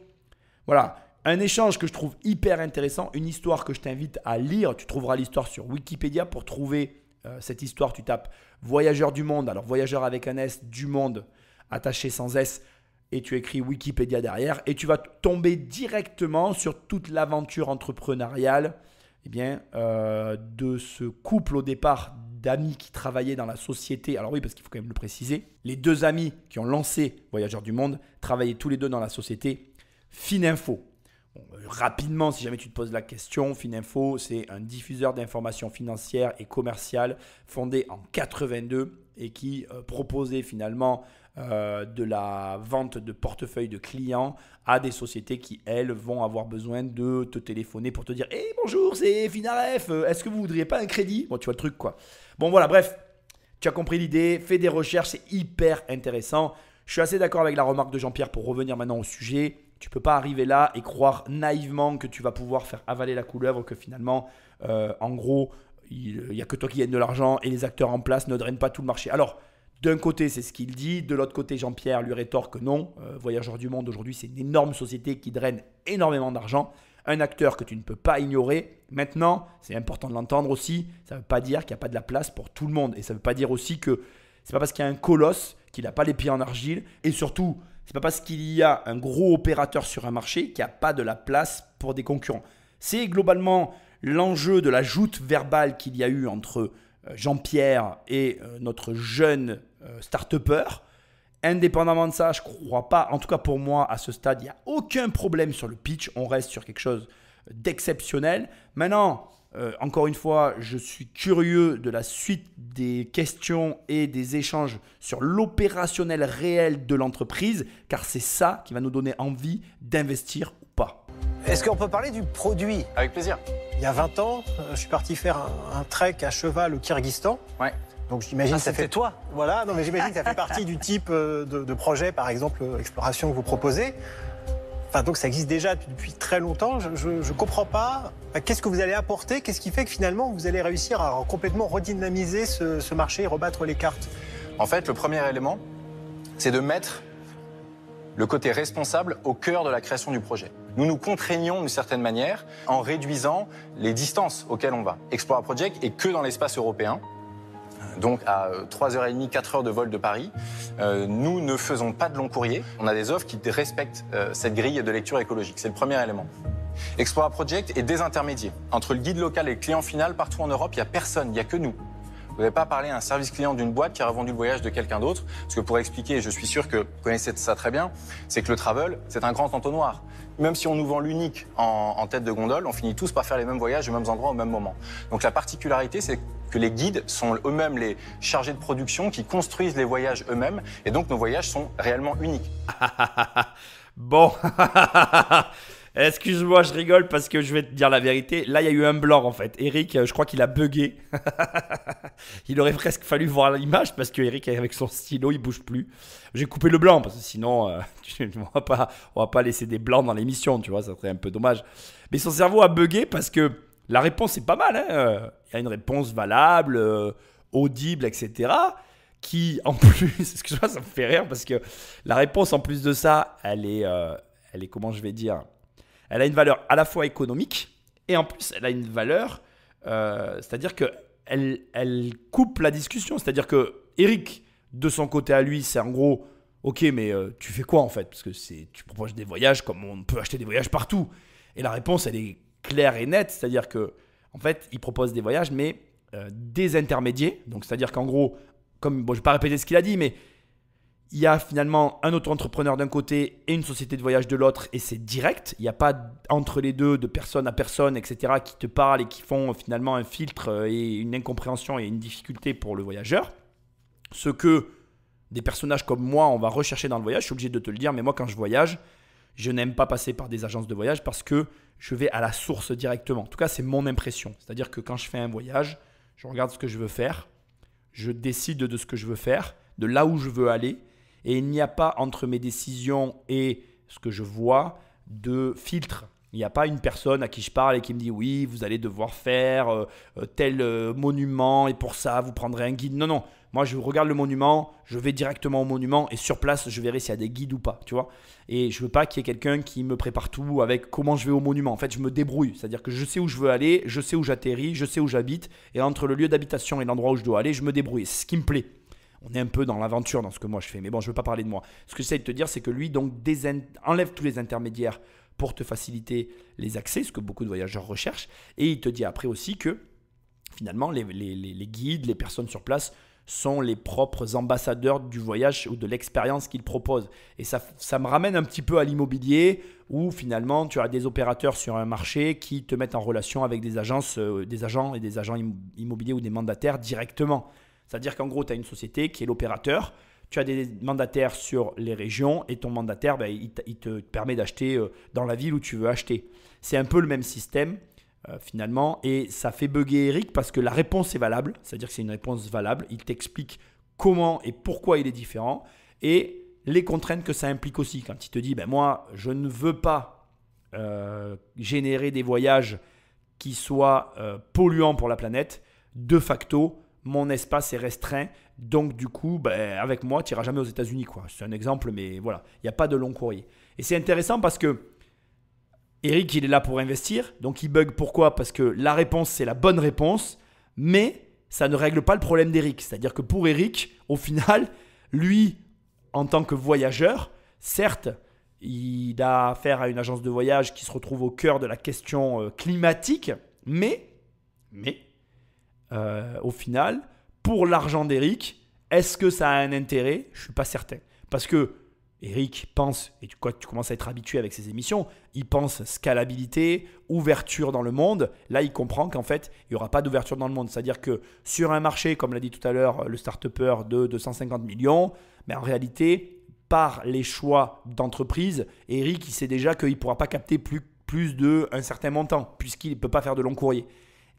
voilà, un échange que je trouve hyper intéressant, une histoire que je t'invite à lire. Tu trouveras l'histoire sur Wikipédia pour trouver cette histoire. Tu tapes Voyageurs du Monde, alors Voyageurs avec un S, du Monde, attaché sans S, et tu écris Wikipédia derrière et tu vas tomber directement sur toute l'aventure entrepreneuriale de ce couple au départ d'amis qui travaillaient dans la société. Alors oui, parce qu'il faut quand même le préciser, les deux amis qui ont lancé Voyageurs du Monde travaillaient tous les deux dans la société Fininfo. Bon, rapidement, si jamais tu te poses la question, Fininfo, c'est un diffuseur d'informations financières et commerciales fondé en 82 et qui proposait finalement de la vente de portefeuilles de clients à des sociétés qui, elles, vont avoir besoin de te téléphoner pour te dire « Hey, bonjour, c'est Finaref, est-ce que vous ne voudriez pas un crédit ?» Bon, tu vois le truc, quoi. Bon, voilà, bref, tu as compris l'idée, fais des recherches, c'est hyper intéressant. Je suis assez d'accord avec la remarque de Jean-Pierre pour revenir maintenant au sujet. Tu ne peux pas arriver là et croire naïvement que tu vas pouvoir faire avaler la couleuvre, que finalement, en gros, il n'y a que toi qui gagne de l'argent et les acteurs en place ne drainent pas tout le marché. Alors, d'un côté, c'est ce qu'il dit. De l'autre côté, Jean-Pierre lui rétorque que non. Voyageurs du Monde, aujourd'hui, c'est une énorme société qui draine énormément d'argent. Un acteur que tu ne peux pas ignorer. Maintenant, c'est important de l'entendre aussi, ça ne veut pas dire qu'il n'y a pas de la place pour tout le monde. Et ça ne veut pas dire aussi que ce n'est pas parce qu'il y a un colosse qu'il n'a pas les pieds en argile. Et surtout, ce n'est pas parce qu'il y a un gros opérateur sur un marché qu'il n'y a pas de la place pour des concurrents. C'est globalement l'enjeu de la joute verbale qu'il y a eu entre Jean-Pierre et notre jeune start-upper. Indépendamment de ça, je ne crois pas, en tout cas pour moi, à ce stade, il n'y a aucun problème sur le pitch. On reste sur quelque chose d'exceptionnel. Maintenant, encore une fois, je suis curieux de la suite des questions et des échanges sur l'opérationnel réel de l'entreprise, car c'est ça qui va nous donner envie d'investir ou pas. Est-ce qu'on peut parler du produit? Avec plaisir. Il y a 20 ans, je suis parti faire un trek à cheval au Kyrgyzstan. Ouais. Donc j'imagine que ça c'était fait toi. Voilà, non mais j'imagine que ça fait partie du type de projet, par exemple, exploration que vous proposez. Enfin, donc ça existe déjà depuis très longtemps. Je ne comprends pas. Qu'est-ce que vous allez apporter? Qu'est-ce qui fait que finalement vous allez réussir à complètement redynamiser ce marché et rebattre les cartes? En fait, le premier élément, c'est de mettre le côté responsable au cœur de la création du projet. Nous nous contraignons d'une certaine manière en réduisant les distances auxquelles on va. Explora Project est que dans l'espace européen. Donc à 3h30, 4 heures de vol de Paris. Nous ne faisons pas de long courrier. On a des offres qui respectent cette grille de lecture écologique. C'est le premier élément. Explora Project est désintermédié. Entre le guide local et le client final, partout en Europe, il n'y a personne, il n'y a que nous. Vous n'avez pas parlé à un service client d'une boîte qui a revendu le voyage de quelqu'un d'autre. Parce que pour expliquer, je suis sûr que vous connaissez ça très bien, c'est que le travel, c'est un grand entonnoir. Même si on nous vend l'unique en tête de gondole, on finit tous par faire les mêmes voyages aux mêmes endroits au même moment. Donc la particularité, c'est que les guides sont eux-mêmes les chargés de production qui construisent les voyages eux-mêmes. Et donc nos voyages sont réellement uniques. Bon, excuse-moi, je rigole parce que je vais te dire la vérité. Là, il y a eu un blanc en fait. Eric, je crois qu'il a bugué. Il aurait presque fallu voir l'image parce que Eric, avec son stylo, il bouge plus. J'ai coupé le blanc parce que sinon, on va pas laisser des blancs dans l'émission, tu vois, ça serait un peu dommage. Mais son cerveau a bugué parce que la réponse est pas mal. Hein. Il y a une réponse valable, audible, etc. Qui, en plus, excuse-moi, ça me fait rire parce que la réponse, en plus de ça, elle est comment je vais dire, elle a une valeur à la fois économique et en plus, elle a une valeur, c'est-à-dire qu'elle coupe la discussion. C'est-à-dire que Eric, de son côté à lui, c'est en gros, ok, mais tu fais quoi en fait? Parce que tu proposes des voyages comme on peut acheter des voyages partout. Et la réponse, elle est claire et nette. C'est-à-dire que, en fait, il propose des voyages, mais désintermédiés. Donc, c'est-à-dire qu'en gros, je ne vais pas répéter ce qu'il a dit, mais il y a finalement un auto-entrepreneur d'un côté et une société de voyage de l'autre et c'est direct. Il n'y a pas entre les deux de personne à personne, etc. qui te parlent et qui font finalement un filtre et une incompréhension et une difficulté pour le voyageur. Ce que des personnages comme moi, on va rechercher dans le voyage, je suis obligé de te le dire, mais moi quand je voyage, je n'aime pas passer par des agences de voyage parce que je vais à la source directement. En tout cas, c'est mon impression. C'est-à-dire que quand je fais un voyage, je regarde ce que je veux faire, je décide de ce que je veux faire, de là où je veux aller. Et il n'y a pas entre mes décisions et ce que je vois de filtre. Il n'y a pas une personne à qui je parle et qui me dit « Oui, vous allez devoir faire tel monument et pour ça, vous prendrez un guide. » Non, non. Moi, je regarde le monument, je vais directement au monument et sur place, je verrai s'il y a des guides ou pas. Tu vois. Et je ne veux pas qu'il y ait quelqu'un qui me prépare tout avec comment je vais au monument. En fait, je me débrouille. C'est-à-dire que je sais où je veux aller, je sais où j'atterris, je sais où j'habite. Et entre le lieu d'habitation et l'endroit où je dois aller, je me débrouille. C'est ce qui me plaît. On est un peu dans l'aventure dans ce que moi je fais. Mais bon, je ne veux pas parler de moi. Ce que j'essaie de te dire, c'est que lui, donc, enlève tous les intermédiaires pour te faciliter les accès, ce que beaucoup de voyageurs recherchent. Et il te dit après aussi que finalement, les guides, les personnes sur place sont les propres ambassadeurs du voyage ou de l'expérience qu'ils proposent. Et ça me ramène un petit peu à l'immobilier où finalement tu as des opérateurs sur un marché qui te mettent en relation avec des agences, des agents immobiliers ou des mandataires directement. C'est-à-dire qu'en gros, tu as une société qui est l'opérateur, tu as des mandataires sur les régions et ton mandataire, il te permet d'acheter dans la ville où tu veux acheter. C'est un peu le même système. Finalement, et ça fait bugger Eric parce que la réponse est valable, c'est-à-dire que c'est une réponse valable, il t'explique comment et pourquoi il est différent et les contraintes que ça implique aussi. Quand il te dit, moi, je ne veux pas générer des voyages qui soient polluants pour la planète, de facto, mon espace est restreint, donc du coup, avec moi, tu n'iras jamais aux États-Unis, quoi. C'est un exemple, mais voilà, il n'y a pas de long courrier. Et c'est intéressant parce que Eric, il est là pour investir, donc il bug. Pourquoi? Parce que la réponse, c'est la bonne réponse, mais ça ne règle pas le problème d'Eric. C'est-à-dire que pour Eric, au final, lui, en tant que voyageur, certes, il a affaire à une agence de voyage qui se retrouve au cœur de la question climatique, mais au final, pour l'argent d'Eric, est-ce que ça a un intérêt? Je ne suis pas certain. Parce que Eric pense, et tu commences à être habitué avec ses émissions, il pense scalabilité, ouverture dans le monde. Là, il comprend qu'en fait, il n'y aura pas d'ouverture dans le monde. C'est-à-dire que sur un marché, comme l'a dit tout à l'heure, le start-upper de 250 millions, mais en réalité, par les choix d'entreprise, Eric, il sait déjà qu'il ne pourra pas capter plus d'un certain montant, puisqu'il ne peut pas faire de long courrier.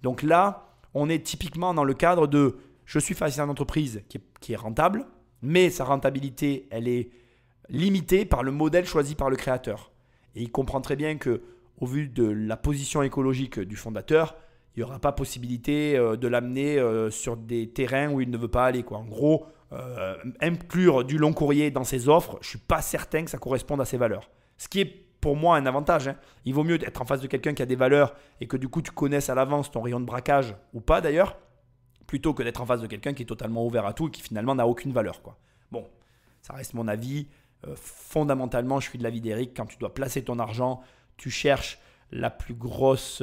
Donc là, on est typiquement dans le cadre de « je suis face à une entreprise qui est rentable, mais sa rentabilité, elle est limité par le modèle choisi par le créateur. » Et il comprend très bien qu'au vu de la position écologique du fondateur, il n'y aura pas possibilité de l'amener sur des terrains où il ne veut pas aller, quoi. En gros, inclure du long courrier dans ses offres, je ne suis pas certain que ça corresponde à ses valeurs. Ce qui est pour moi un avantage. Il vaut mieux être en face de quelqu'un qui a des valeurs et que du coup tu connaisses à l'avance ton rayon de braquage ou pas d'ailleurs, plutôt que d'être en face de quelqu'un qui est totalement ouvert à tout et qui finalement n'a aucune valeur, quoi. Bon, ça reste mon avis. Fondamentalement, je suis de l'avis d'Eric. Quand tu dois placer ton argent, tu cherches la plus grosse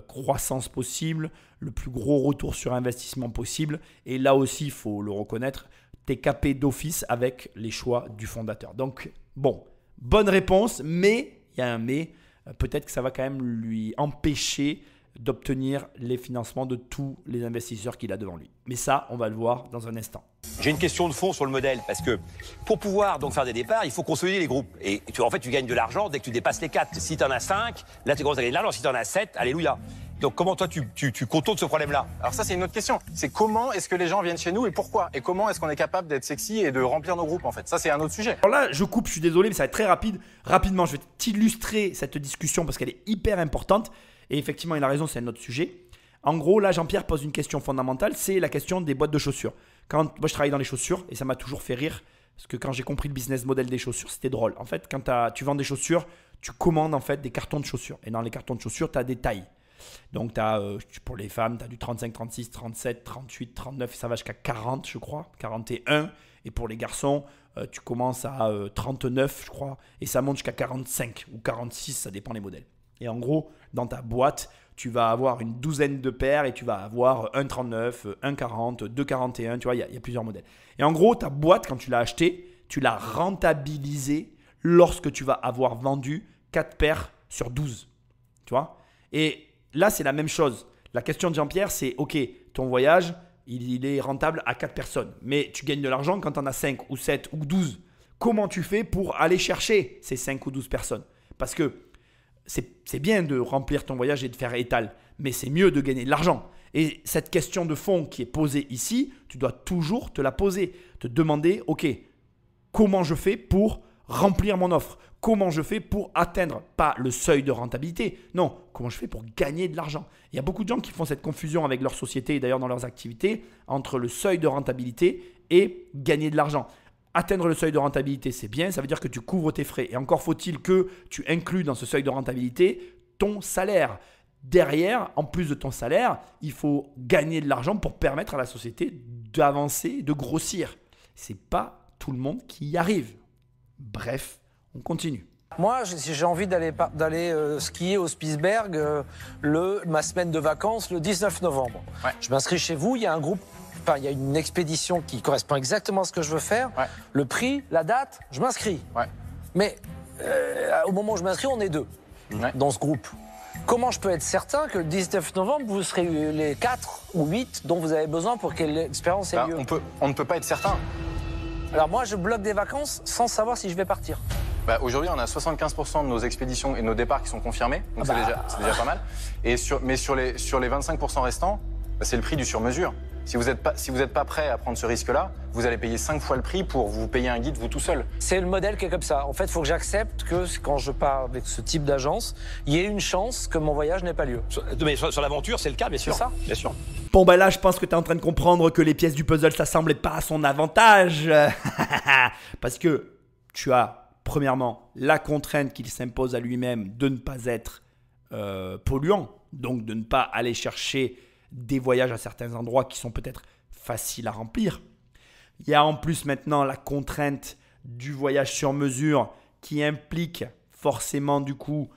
croissance possible, le plus gros retour sur investissement possible. Et là aussi, il faut le reconnaître, tu es capé d'office avec les choix du fondateur. Donc, bon, bonne réponse, mais il y a un mais. Peut-être que ça va quand même lui empêcher d'obtenir les financements de tous les investisseurs qu'il a devant lui. Mais ça, on va le voir dans un instant. J'ai une question de fond sur le modèle, parce que pour pouvoir donc faire des départs, il faut consolider les groupes. Et en fait, tu gagnes de l'argent dès que tu dépasses les 4. Si tu en as 5, là, tu commences à gagner de l'argent. Si tu en as 7, alléluia. Donc comment toi, tu contournes ce problème-là? Alors ça, c'est une autre question. C'est comment est-ce que les gens viennent chez nous et pourquoi? Et comment est-ce qu'on est capable d'être sexy et de remplir nos groupes, en fait? Ça, c'est un autre sujet. Alors là, je coupe, je suis désolé, mais ça va être très rapide. Rapidement, je vais t'illustrer cette discussion parce qu'elle est hyper importante. Et effectivement, il a raison, c'est un autre sujet. En gros, là, Jean-Pierre pose une question fondamentale, c'est la question des boîtes de chaussures. Moi, je travaille dans les chaussures et ça m'a toujours fait rire parce que quand j'ai compris le business model des chaussures, c'était drôle. En fait, quand tu vends des chaussures, tu commandes en fait des cartons de chaussures. Et dans les cartons de chaussures, tu as des tailles. Donc, pour les femmes, tu as du 35, 36, 37, 38, 39 et ça va jusqu'à 40, je crois, 41. Et pour les garçons, tu commences à 39, je crois, et ça monte jusqu'à 45 ou 46, ça dépend des modèles. Et en gros, dans ta boîte, tu vas avoir une douzaine de paires et tu vas avoir 1,39, 1,40, 2,41, tu vois, il y a plusieurs modèles. Et en gros, ta boîte, quand tu l'as achetée, tu l'as rentabilisée lorsque tu vas avoir vendu 4 paires sur 12. Tu vois? Et là, c'est la même chose. La question de Jean-Pierre, c'est OK, ton voyage, il est rentable à 4 personnes. Mais tu gagnes de l'argent quand tu en as 5 ou 7 ou 12. Comment tu fais pour aller chercher ces 5 ou 12 personnes? Parce que c'est bien de remplir ton voyage et de faire étal, mais c'est mieux de gagner de l'argent. Et cette question de fond qui est posée ici, tu dois toujours te la poser, te demander, OK, comment je fais pour remplir mon offre? Comment je fais pour atteindre, pas le seuil de rentabilité, non, comment je fais pour gagner de l'argent? Il y a beaucoup de gens qui font cette confusion avec leur société et d'ailleurs dans leurs activités entre le seuil de rentabilité et gagner de l'argent. Atteindre le seuil de rentabilité, c'est bien, ça veut dire que tu couvres tes frais. Et encore faut-il que tu inclues dans ce seuil de rentabilité ton salaire. Derrière, en plus de ton salaire, il faut gagner de l'argent pour permettre à la société d'avancer, de grossir. Ce n'est pas tout le monde qui y arrive. Bref, on continue. Moi, j'ai envie d'aller skier au Spitzberg ma semaine de vacances le 19 novembre. Ouais. Je m'inscris chez vous, il y a un groupe. Enfin, il y a une expédition qui correspond exactement à ce que je veux faire. Ouais. Le prix, la date, je m'inscris. Ouais. Mais au moment où je m'inscris, on est 2 dans ce groupe. Comment je peux être certain que le 19 novembre, vous serez les 4 ou 8 dont vous avez besoin pour que l'expérience ait lieu? On ne peut pas être certain. Alors moi, je bloque des vacances sans savoir si je vais partir. Aujourd'hui, on a 75% de nos expéditions et nos départs qui sont confirmés. Donc c'est déjà pas mal. Mais sur les 25% restants, c'est le prix du sur-mesure. Si vous n'êtes pas prêt à prendre ce risque-là, vous allez payer 5 fois le prix pour vous payer un guide vous tout seul. C'est le modèle qui est comme ça. En fait, il faut que j'accepte que quand je pars avec ce type d'agence, il y ait une chance que mon voyage n'ait pas lieu. Mais sur l'aventure, c'est le cas, bien sûr. C'est ça. Bien sûr. Bon, là, je pense que tu es en train de comprendre que les pièces du puzzle s'assemblent pas à son avantage. Parce que tu as, premièrement, la contrainte qu'il s'impose à lui-même de ne pas être polluant. Donc, de ne pas aller chercher des voyages à certains endroits qui sont peut-être faciles à remplir. Il y a en plus maintenant la contrainte du voyage sur mesure qui implique forcément du coup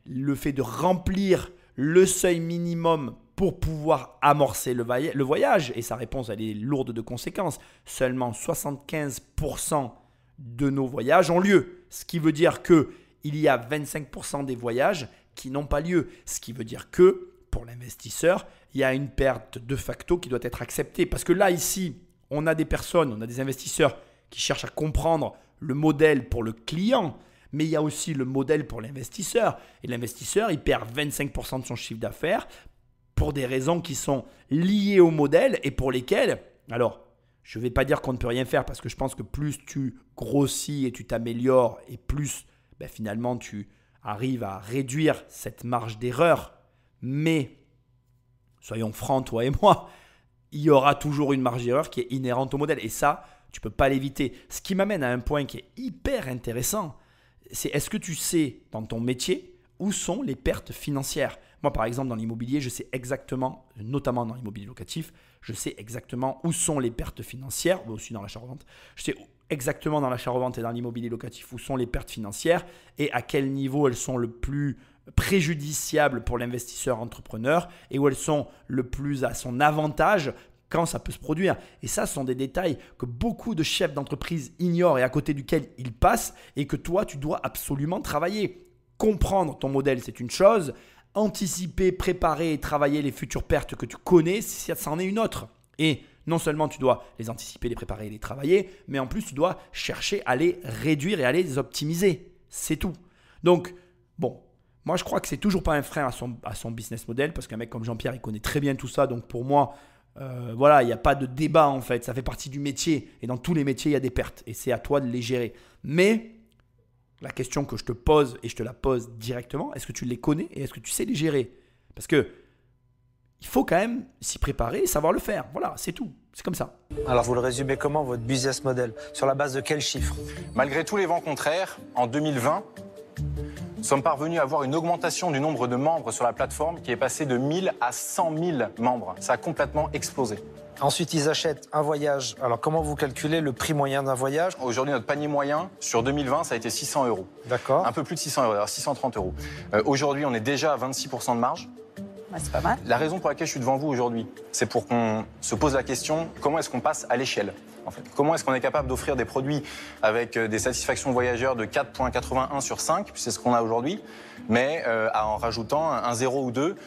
le fait de remplir le seuil minimum pour pouvoir amorcer le voyage. Et sa réponse, elle est lourde de conséquences. Seulement 75% de nos voyages ont lieu. Ce qui veut dire qu'il y a 25% des voyages qui n'ont pas lieu. Ce qui veut dire que pour l'investisseur, il y a une perte de facto qui doit être acceptée. Parce que là, ici, on a des personnes, on a des investisseurs qui cherchent à comprendre le modèle pour le client, mais il y a aussi le modèle pour l'investisseur. Et l'investisseur, il perd 25% de son chiffre d'affaires pour des raisons qui sont liées au modèle et pour lesquelles, alors, je ne vais pas dire qu'on ne peut rien faire parce que je pense que plus tu grossis et tu t'améliores et plus finalement tu arrives à réduire cette marge d'erreur. Mais, soyons francs, toi et moi, il y aura toujours une marge d'erreur qui est inhérente au modèle. Et ça, tu ne peux pas l'éviter. Ce qui m'amène à un point qui est hyper intéressant, c'est est-ce que tu sais dans ton métier où sont les pertes financières? Moi, par exemple, dans l'immobilier, je sais exactement, notamment dans l'immobilier locatif, je sais exactement où sont les pertes financières, mais aussi dans l'achat-revente. Je sais exactement dans l'achat-revente et dans l'immobilier locatif où sont les pertes financières et à quel niveau elles sont le plus préjudiciables pour l'investisseur entrepreneur et où elles sont le plus à son avantage quand ça peut se produire. Et ça, ce sont des détails que beaucoup de chefs d'entreprise ignorent et à côté duquel ils passent et que toi, tu dois absolument travailler. Comprendre ton modèle, c'est une chose. Anticiper, préparer et travailler les futures pertes que tu connais, ça en est une autre. Et non seulement tu dois les anticiper, les préparer et les travailler, mais en plus tu dois chercher à les réduire et à les optimiser. C'est tout. Donc, bon, moi je crois que c'est toujours pas un frein à son business model parce qu'un mec comme Jean-Pierre, il connaît très bien tout ça. Donc pour moi, voilà, il n'y a pas de débat en fait. Ça fait partie du métier et dans tous les métiers, il y a des pertes et c'est à toi de les gérer. Mais la question que je te pose et je te la pose directement, est-ce que tu les connais et est-ce que tu sais les gérer? Parce que il faut quand même s'y préparer et savoir le faire. Voilà, c'est tout. C'est comme ça. Alors vous le résumez comment votre business model? Sur la base de quels chiffres? Malgré tous les vents contraires, en 2020, nous sommes parvenus à avoir une augmentation du nombre de membres sur la plateforme qui est passé de 1000 à 100 000 membres. Ça a complètement explosé. Ensuite, ils achètent un voyage. Alors, comment vous calculez le prix moyen d'un voyage? Aujourd'hui, notre panier moyen sur 2020, ça a été 600 €. D'accord. Un peu plus de 600 €, alors 630 €. Aujourd'hui, on est déjà à 26% de marge. Ouais, c'est pas mal. La raison pour laquelle je suis devant vous aujourd'hui, c'est pour qu'on se pose la question, comment est-ce qu'on passe à l'échelle en fait? Comment est-ce qu'on est capable d'offrir des produits avec des satisfactions voyageurs de 4,81 sur 5, c'est ce qu'on a aujourd'hui, mais en rajoutant un 0 ou 2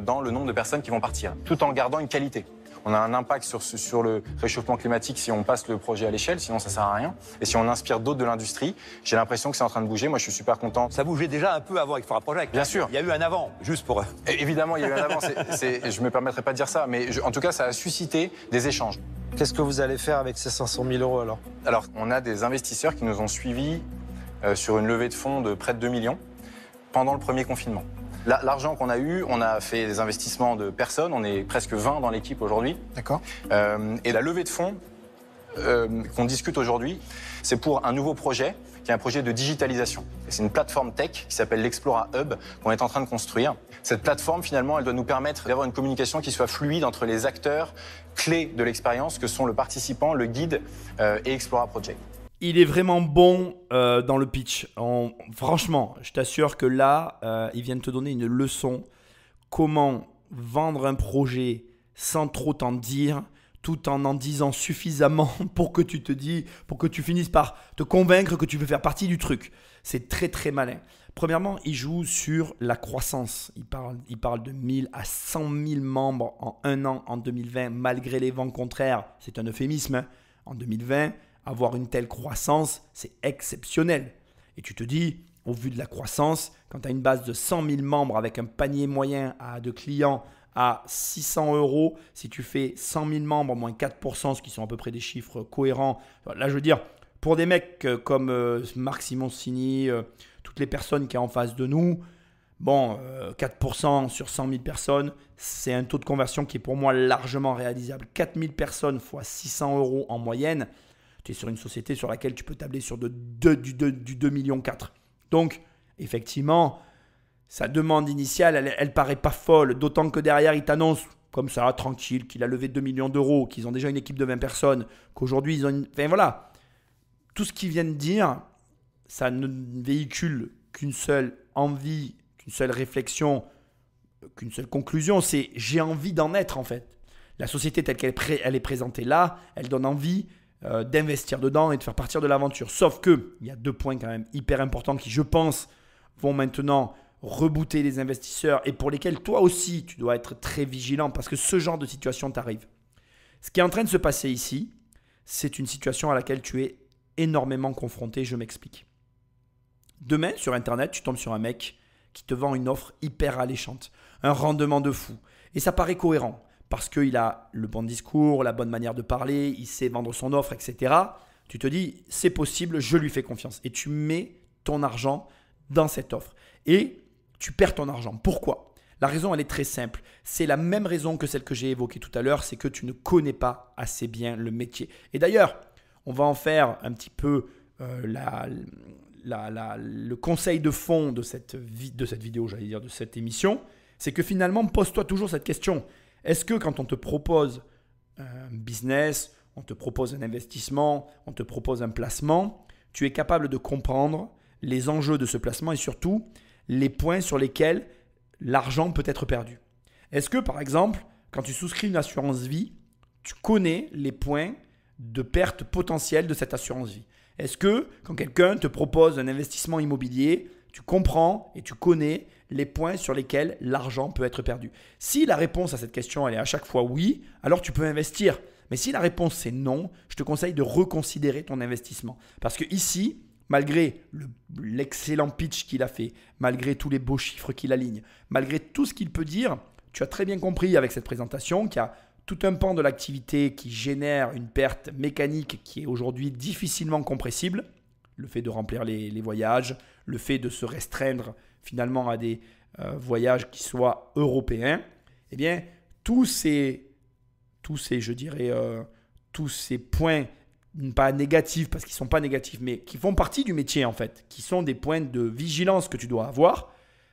dans le nombre de personnes qui vont partir, tout en gardant une qualité. On a un impact sur le réchauffement climatique si on passe le projet à l'échelle, sinon ça sert à rien. Et si on inspire d'autres de l'industrie, j'ai l'impression que c'est en train de bouger. Moi, je suis super content. Ça bougeait déjà un peu avant Explora Project. Bien sûr. Il y a eu un avant, juste pour... Et évidemment, il y a eu un avant. Je ne me permettrai pas de dire ça, mais en tout cas, ça a suscité des échanges. Qu'est-ce que vous allez faire avec ces 500 000 € alors? Alors, on a des investisseurs qui nous ont suivis sur une levée de fonds de près de 2 millions pendant le premier confinement. L'argent qu'on a eu, on a fait des investissements de personnes, on est presque 20 dans l'équipe aujourd'hui. D'accord. Et la levée de fonds qu'on discute aujourd'hui, c'est pour un nouveau projet, qui est un projet de digitalisation. C'est une plateforme tech qui s'appelle l'Explora Hub qu'on est en train de construire. Cette plateforme, finalement, elle doit nous permettre d'avoir une communication qui soit fluide entre les acteurs clés de l'expérience que sont le participant, le guide et Explora Project. Il est vraiment bon dans le pitch. Franchement, je t'assure que là, il vient de te donner une leçon. Comment vendre un projet sans trop t'en dire, tout en disant suffisamment pour que tu finisses par te convaincre que tu veux faire partie du truc. C'est très très malin. Premièrement, il joue sur la croissance. Il parle de 1000 à 100 000 membres en un an en 2020, malgré les vents contraires. C'est un euphémisme. Hein. En 2020, avoir une telle croissance, c'est exceptionnel. Et tu te dis, au vu de la croissance, quand tu as une base de 100 000 membres avec un panier moyen de clients à 600 €, si tu fais 100 000 membres moins 4%, ce qui sont à peu près des chiffres cohérents. Là, je veux dire, pour des mecs comme Marc Simoncini, toutes les personnes qui sont en face de nous, bon, 4% sur 100 000 personnes, c'est un taux de conversion qui est pour moi largement réalisable. 4 000 personnes fois 600 € en moyenne, tu es sur une société sur laquelle tu peux tabler sur du 2,4 millions. Donc, effectivement, sa demande initiale, elle paraît pas folle, d'autant que derrière, il t'annonce comme ça, tranquille, qu'il a levé 2 millions d'euros, qu'ils ont déjà une équipe de 20 personnes, qu'aujourd'hui, ils ont une... Enfin, voilà. Tout ce qu'ils viennent de dire, ça ne véhicule qu'une seule envie, qu'une seule réflexion, qu'une seule conclusion, c'est j'ai envie d'en être en fait. La société telle qu'elle est présentée là, elle donne envie d'investir dedans et de faire partir de l'aventure. Sauf que il y a 2 points quand même hyper importants qui, je pense, vont maintenant rebooter les investisseurs et pour lesquels toi aussi, tu dois être très vigilant parce que ce genre de situation t'arrive. Ce qui est en train de se passer ici, c'est une situation à laquelle tu es énormément confronté. Je m'explique. Demain, sur Internet, tu tombes sur un mec qui te vend une offre hyper alléchante, un rendement de fou. Et ça paraît cohérent parce qu'il a le bon discours, la bonne manière de parler, il sait vendre son offre, etc. Tu te dis, c'est possible, je lui fais confiance. Et tu mets ton argent dans cette offre. Et tu perds ton argent. Pourquoi ? La raison, elle est très simple. C'est la même raison que celle que j'ai évoquée tout à l'heure, c'est que tu ne connais pas assez bien le métier. Et d'ailleurs, on va en faire un petit peu le conseil de fond de cette vidéo, j'allais dire, de cette émission. C'est que finalement, pose-toi toujours cette question. Est-ce que quand on te propose un business, on te propose un investissement, on te propose un placement, tu es capable de comprendre les enjeux de ce placement et surtout les points sur lesquels l'argent peut être perdu. Est-ce que par exemple, quand tu souscris une assurance vie, tu connais les points de perte potentielle de cette assurance vie? Est-ce que quand quelqu'un te propose un investissement immobilier, tu comprends et tu connais les points sur lesquels l'argent peut être perdu? Si la réponse à cette question elle est à chaque fois oui, alors tu peux investir. Mais si la réponse c'est non, je te conseille de reconsidérer ton investissement. Parce que ici, malgré l'excellent pitch qu'il a fait, malgré tous les beaux chiffres qu'il aligne, malgré tout ce qu'il peut dire, tu as très bien compris avec cette présentation qu'il y a tout un pan de l'activité qui génère une perte mécanique qui est aujourd'hui difficilement compressible. Le fait de remplir les voyages, le fait de se restreindre finalement à des voyages qui soient européens, eh bien, tous ces points, pas négatifs parce qu'ils ne sont pas négatifs, mais qui font partie du métier en fait, qui sont des points de vigilance que tu dois avoir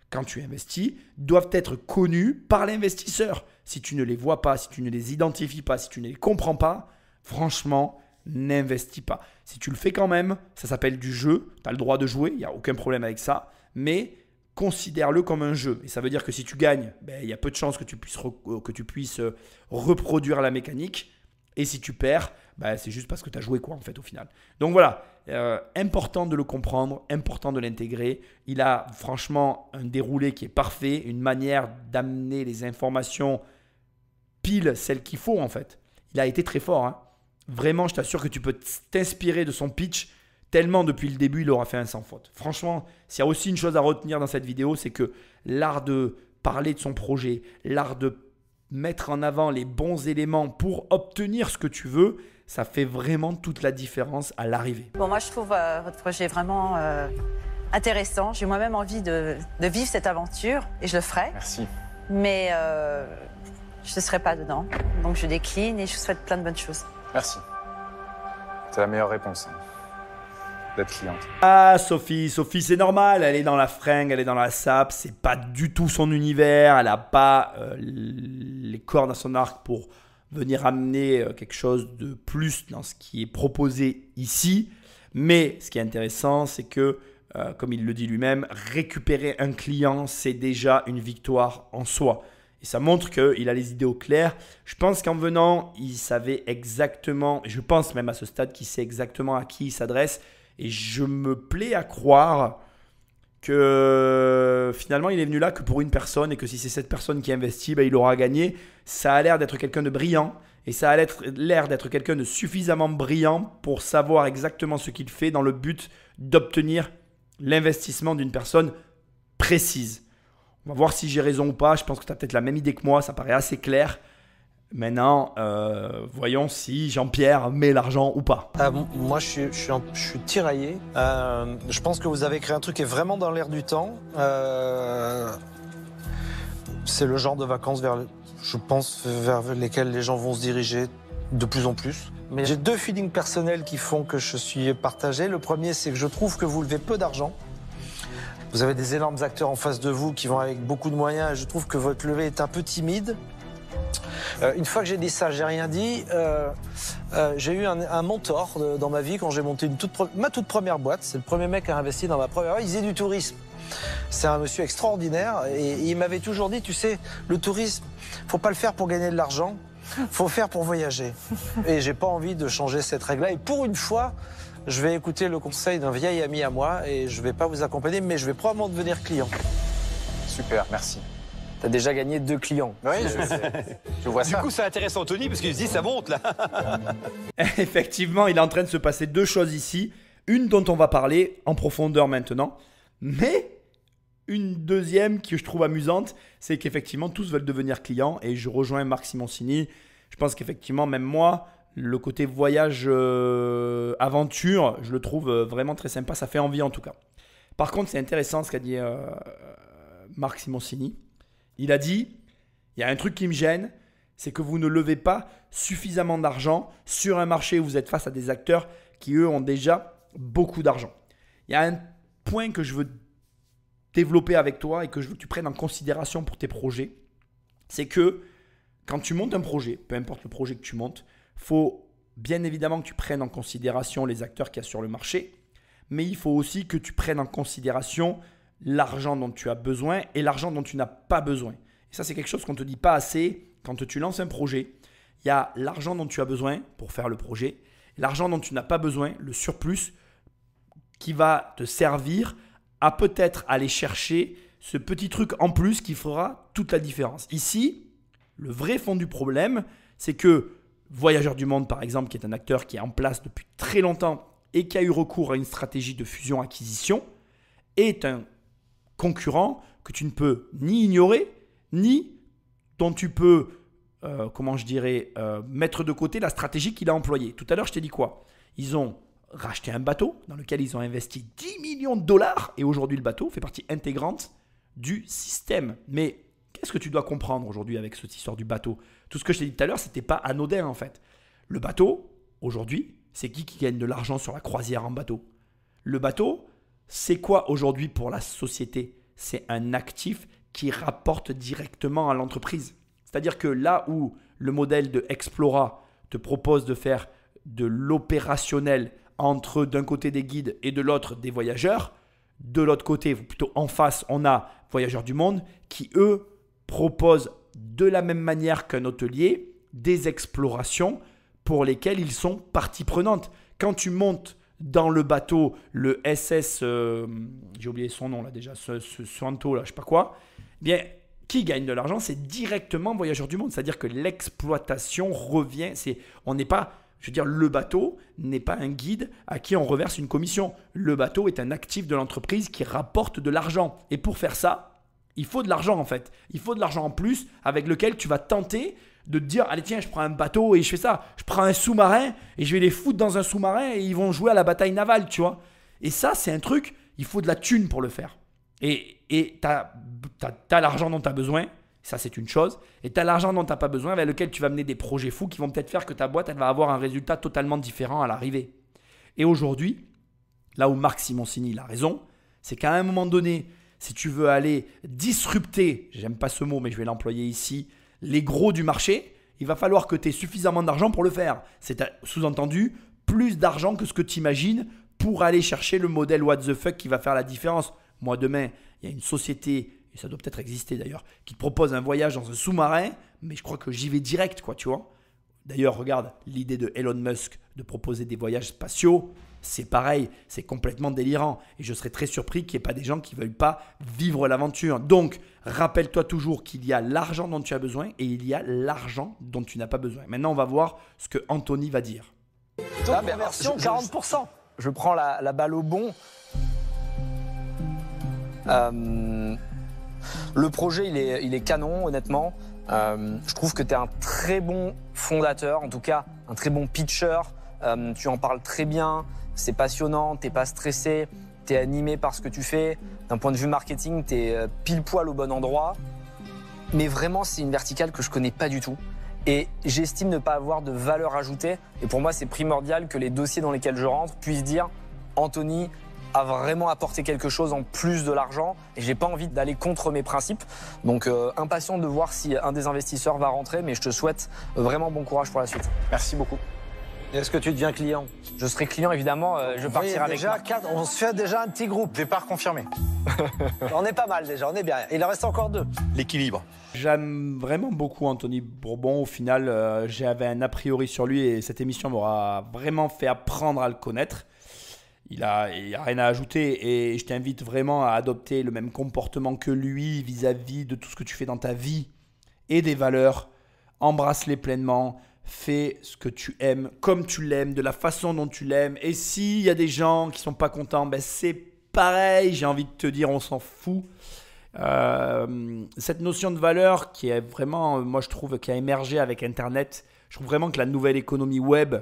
quand tu investis, doivent être connus par l'investisseur. Si tu ne les vois pas, si tu ne les identifies pas, si tu ne les comprends pas, franchement, n'investis pas. Si tu le fais quand même, ça s'appelle du jeu, tu as le droit de jouer, il n'y a aucun problème avec ça, mais considère-le comme un jeu. Et ça veut dire que si tu gagnes, il y a peu de chances que tu puisses reproduire la mécanique. Et si tu perds, c'est juste parce que tu as joué en fait au final. Donc voilà, important de le comprendre, important de l'intégrer. Il a franchement un déroulé qui est parfait, une manière d'amener les informations pile celles qu'il faut en fait. Il a été très fort, hein. Vraiment, je t'assure que tu peux t'inspirer de son pitch tellement depuis le début, il aura fait un sans faute. Franchement, s'il y a aussi une chose à retenir dans cette vidéo, c'est que l'art de parler de son projet, l'art de mettre en avant les bons éléments pour obtenir ce que tu veux, ça fait vraiment toute la différence à l'arrivée. Bon, moi, je trouve votre projet vraiment intéressant. J'ai moi-même envie de vivre cette aventure et je le ferai. Merci. Mais je ne serai pas dedans. Donc, je décline et je vous souhaite plein de bonnes choses. Merci. C'est la meilleure réponse d'être cliente. Ah, Sophie, c'est normal. Elle est dans la fringue, elle est dans la sape. C'est pas du tout son univers. Elle n'a pas les cordes à son arc pour venir amener quelque chose de plus dans ce qui est proposé ici. Mais ce qui est intéressant, c'est que, comme il le dit lui-même, récupérer un client, c'est déjà une victoire en soi. Et ça montre qu'il a les idées au clair. Je pense qu'en venant, il savait exactement, je pense même à ce stade qu'il sait exactement à qui il s'adresse. Et je me plais à croire que finalement, il est venu là que pour une personne et que si c'est cette personne qui investit, il aura gagné. Ça a l'air d'être quelqu'un de brillant et ça a l'air d'être quelqu'un de suffisamment brillant pour savoir exactement ce qu'il fait dans le but d'obtenir l'investissement d'une personne précise. On va voir si j'ai raison ou pas. Je pense que tu as peut-être la même idée que moi. Ça paraît assez clair. Maintenant, voyons si Jean-Pierre met l'argent ou pas. Moi, je suis tiraillé. Je pense que vous avez créé un truc qui est vraiment dans l'air du temps. C'est le genre de vacances vers lesquelles les gens vont se diriger de plus en plus. Mais j'ai 2 feelings personnels qui font que je suis partagé. Le premier, c'est que je trouve que vous levez peu d'argent. Vous avez des énormes acteurs en face de vous qui vont avec beaucoup de moyens et je trouve que votre levée est un peu timide. Une fois que j'ai dit ça, j'ai rien dit. J'ai eu un mentor dans ma vie quand j'ai monté ma toute première boîte. C'est le premier mec à investir dans ma première boîte. Il faisait du tourisme. C'est un monsieur extraordinaire et il m'avait toujours dit, tu sais, le tourisme, faut pas le faire pour gagner de l'argent. Faut faire pour voyager. Et j'ai pas envie de changer cette règle-là. Et pour une fois, je vais écouter le conseil d'un vieil ami à moi et je vais pas vous accompagner, mais je vais probablement devenir client. Super, merci. T'as déjà gagné 2 clients. Oui, je vois Du ça. coup, ça intéresse Anthony parce qu'il se dit ça monte là. Effectivement, il est en train de se passer 2 choses ici. Une dont on va parler en profondeur maintenant. Mais une deuxième que je trouve amusante, c'est qu'effectivement, tous veulent devenir clients. Et je rejoins Marc Simoncini. Je pense qu'effectivement, même moi, le côté voyage aventure, je le trouve vraiment très sympa. Ça fait envie en tout cas. Par contre, c'est intéressant ce qu'a dit Marc Simoncini. Il a dit, il y a un truc qui me gêne, c'est que vous ne levez pas suffisamment d'argent sur un marché où vous êtes face à des acteurs qui, eux, ont déjà beaucoup d'argent. Il y a un point que je veux développer avec toi et que je veux que tu prennes en considération pour tes projets. C'est que quand tu montes un projet, peu importe le projet que tu montes, il faut bien évidemment que tu prennes en considération les acteurs qu'il y a sur le marché, mais il faut aussi que tu prennes en considération l'argent dont tu as besoin et l'argent dont tu n'as pas besoin. Et ça, c'est quelque chose qu'on ne te dit pas assez quand tu lances un projet. Il y a l'argent dont tu as besoin pour faire le projet, l'argent dont tu n'as pas besoin, le surplus, qui va te servir à peut-être aller chercher ce petit truc en plus qui fera toute la différence. Ici, le vrai fond du problème, c'est que Voyageurs du Monde, par exemple, qui est un acteur qui est en place depuis très longtemps et qui a eu recours à une stratégie de fusion-acquisition, est un concurrent que tu ne peux ni ignorer, ni dont tu peux, mettre de côté la stratégie qu'il a employée. Tout à l'heure, je t'ai dit quoi? Ils ont racheté un bateau dans lequel ils ont investi 10 millions de dollars et aujourd'hui, le bateau fait partie intégrante du système. Mais qu'est-ce que tu dois comprendre aujourd'hui avec cette histoire du bateau? Tout ce que je t'ai dit tout à l'heure, ce n'était pas anodin en fait. Le bateau, aujourd'hui, c'est qui gagne de l'argent sur la croisière en bateau? Le bateau, c'est quoi aujourd'hui pour la société? C'est un actif qui rapporte directement à l'entreprise. C'est-à-dire que là où le modèle de Explora te propose de faire de l'opérationnel entre d'un côté des guides et de l'autre des voyageurs, de l'autre côté, plutôt en face, on a Voyageurs du Monde qui, eux, proposent de la même manière qu'un hôtelier des explorations pour lesquelles ils sont partie prenante. Quand tu montes dans le bateau, le SS, j'ai oublié son nom là déjà, ce Santo là, je sais pas quoi, eh bien, qui gagne de l'argent, c'est directement Voyageurs du Monde. C'est-à-dire que l'exploitation revient, on n'est pas, je veux dire, le bateau n'est pas un guide à qui on reverse une commission. Le bateau est un actif de l'entreprise qui rapporte de l'argent. Et pour faire ça, il faut de l'argent en fait. Il faut de l'argent en plus avec lequel tu vas tenter de te dire, allez tiens, je prends un bateau et je fais ça. Je prends un sous-marin et je vais les foutre dans un sous-marin et ils vont jouer à la bataille navale, tu vois. Et ça, c'est un truc, il faut de la thune pour le faire. Et tu as l'argent dont tu as besoin, ça c'est une chose. Et tu as l'argent dont tu n'as pas besoin avec lequel tu vas mener des projets fous qui vont peut-être faire que ta boîte, elle va avoir un résultat totalement différent à l'arrivée. Et aujourd'hui, là où Marc Simoncini il a raison, c'est qu'à un moment donné, si tu veux aller disrupter, j'aime pas ce mot mais je vais l'employer ici, les gros du marché, il va falloir que tu aies suffisamment d'argent pour le faire. C'est sous-entendu plus d'argent que ce que tu imagines pour aller chercher le modèle what the fuck qui va faire la différence. Moi, demain, il y a une société, et ça doit peut-être exister d'ailleurs, qui te propose un voyage dans un sous-marin, mais je crois que j'y vais direct, quoi, tu vois. D'ailleurs, regarde, l'idée de Elon Musk de proposer des voyages spatiaux, c'est pareil, c'est complètement délirant. Et je serais très surpris qu'il n'y ait pas des gens qui ne veulent pas vivre l'aventure. Donc, rappelle-toi toujours qu'il y a l'argent dont tu as besoin et il y a l'argent dont tu n'as pas besoin. Maintenant, on va voir ce que Anthony va dire. La version 40%. Je prends la balle au bon. Le projet, il est canon, honnêtement. Je trouve que tu es un très bon fondateur, en tout cas un très bon pitcher. Tu en parles très bien, c'est passionnant, tu n'es pas stressé, tu es animé par ce que tu fais. D'un point de vue marketing, tu es pile poil au bon endroit. Mais vraiment, c'est une verticale que je ne connais pas du tout. Et j'estime ne pas avoir de valeur ajoutée. Et pour moi, c'est primordial que les dossiers dans lesquels je rentre puissent dire « Anthony a vraiment apporté quelque chose en plus de l'argent et j'ai pas envie d'aller contre mes principes. » Donc impatient de voir si un des investisseurs va rentrer, mais je te souhaite vraiment bon courage pour la suite. Merci beaucoup. Est-ce que tu deviens client? Je serai client, évidemment. Je partirai avec déjà Marc. on se fait déjà un petit groupe. Départ confirmé. On est pas mal déjà, on est bien. Il en reste encore 2. L'équilibre. J'aime vraiment beaucoup Anthony Bourbon. Au final, j'avais un a priori sur lui et cette émission m'aura vraiment fait apprendre à le connaître. Il a rien à ajouter et je t'invite vraiment à adopter le même comportement que lui vis-à-vis de tout ce que tu fais dans ta vie et des valeurs. Embrasse-les pleinement, fais ce que tu aimes, comme tu l'aimes, de la façon dont tu l'aimes. Et s'il y a des gens qui sont pas contents, ben c'est pareil, j'ai envie de te dire, on s'en fout. Cette notion de valeur qui est vraiment, moi je trouve, qui a émergé avec Internet, je trouve vraiment que la nouvelle économie web,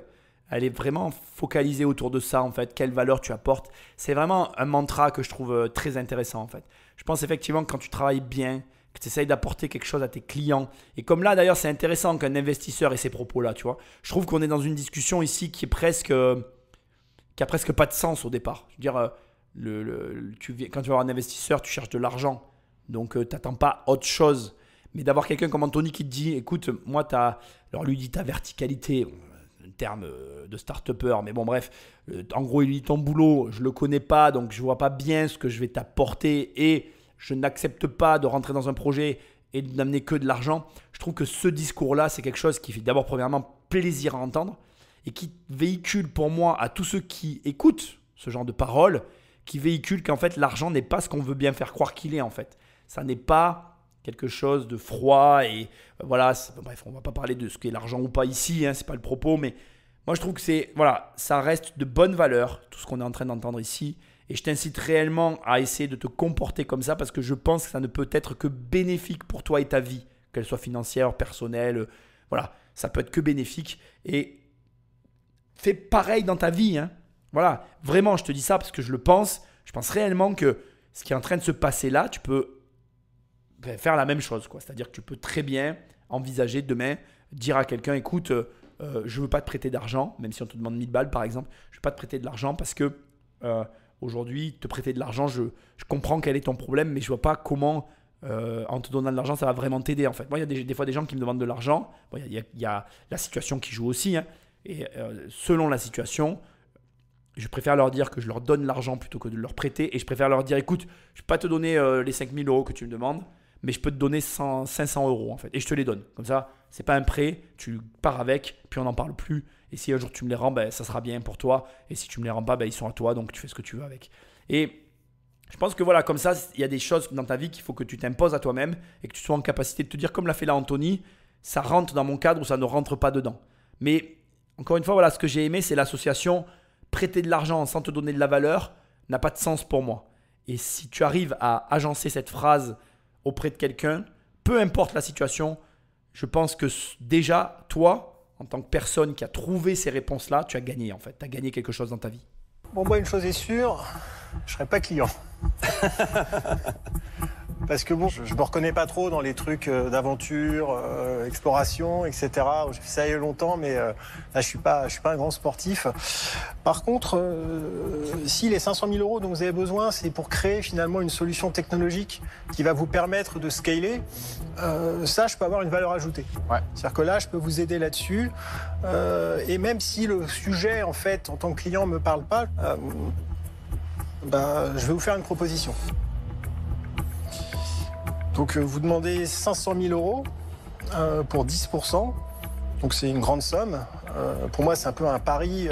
elle est vraiment focalisée autour de ça en fait. Quelle valeur tu apportes. C'est vraiment un mantra que je trouve très intéressant en fait. Je pense effectivement que quand tu travailles bien, que tu essayes d'apporter quelque chose à tes clients. Et comme là d'ailleurs c'est intéressant qu'un investisseur ait ces propos-là, tu vois. Je trouve qu'on est dans une discussion ici qui a presque pas de sens au départ. Je veux dire, quand tu vas avoir un investisseur, tu cherches de l'argent. Donc tu n'attends pas autre chose. Mais d'avoir quelqu'un comme Anthony qui te dit, écoute, moi alors lui dit ta verticalité, un terme de start-upper, mais bon bref, en gros il lui dit ton boulot, je le connais pas, donc je vois pas bien ce que je vais t'apporter et je n'accepte pas de rentrer dans un projet et de n'amener que de l'argent. Je trouve que ce discours-là, c'est quelque chose qui fait d'abord premièrement plaisir à entendre et qui véhicule pour moi à tous ceux qui écoutent ce genre de paroles, qui véhicule qu'en fait l'argent n'est pas ce qu'on veut bien faire croire qu'il est en fait. Ça n'est pas quelque chose de froid et voilà, bref, on ne va pas parler de ce qu'est l'argent ou pas ici, ce n'est pas le propos, mais moi je trouve que ça reste de bonne valeur, tout ce qu'on est en train d'entendre ici. Et je t'incite réellement à essayer de te comporter comme ça parce que je pense que ça ne peut être que bénéfique pour toi et ta vie, qu'elle soit financière, personnelle, voilà, ça peut être que bénéfique. Et fais pareil dans ta vie, Voilà, vraiment, je te dis ça parce que je le pense. Je pense réellement que ce qui est en train de se passer là, tu peux faire la même chose, quoi. C'est-à-dire que tu peux très bien envisager demain, dire à quelqu'un, écoute, je ne veux pas te prêter d'argent, même si on te demande 1000 balles par exemple, je ne veux pas te prêter de l'argent parce que aujourd'hui, te prêter de l'argent, je comprends quel est ton problème, mais je ne vois pas comment, en te donnant de l'argent, ça va vraiment t'aider en fait. Moi, il y a des fois des gens qui me demandent de l'argent, bon, il y a la situation qui joue aussi, et selon la situation, je préfère leur dire que je leur donne l'argent plutôt que de leur prêter, et je préfère leur dire, écoute, je ne peux pas te donner les 5000 euros que tu me demandes, mais je peux te donner 500 euros en fait, et je te les donne. Comme ça, c'est pas un prêt, tu pars avec, puis on n'en parle plus. Et si un jour tu me les rends, ça sera bien pour toi. Et si tu me les rends pas, ils sont à toi, donc tu fais ce que tu veux avec. Et je pense que voilà, comme ça, il y a des choses dans ta vie qu'il faut que tu t'imposes à toi-même et que tu sois en capacité de te dire, comme l'a fait là Anthony, ça rentre dans mon cadre ou ça ne rentre pas dedans. Mais encore une fois, voilà, ce que j'ai aimé, c'est l'association prêter de l'argent sans te donner de la valeur n'a pas de sens pour moi. Et si tu arrives à agencer cette phrase auprès de quelqu'un, peu importe la situation, je pense que déjà, toi, en tant que personne qui a trouvé ces réponses-là, tu as gagné en fait. Tu as gagné quelque chose dans ta vie. Bon, moi, une chose est sûre, je ne serai pas client. Parce que bon, je ne me reconnais pas trop dans les trucs d'aventure, exploration, etc. J'ai fait ça il y a longtemps, mais là, je suis pas un grand sportif. Par contre, si les 500 000 euros dont vous avez besoin, c'est pour créer finalement une solution technologique qui va vous permettre de scaler, ça, je peux avoir une valeur ajoutée. Ouais. C'est-à-dire que là, je peux vous aider là-dessus. Et même si le sujet, en fait, en tant que client, ne me parle pas, je vais vous faire une proposition. Donc vous demandez 500 000 euros pour 10%, donc c'est une grande somme. Pour moi c'est un peu un pari,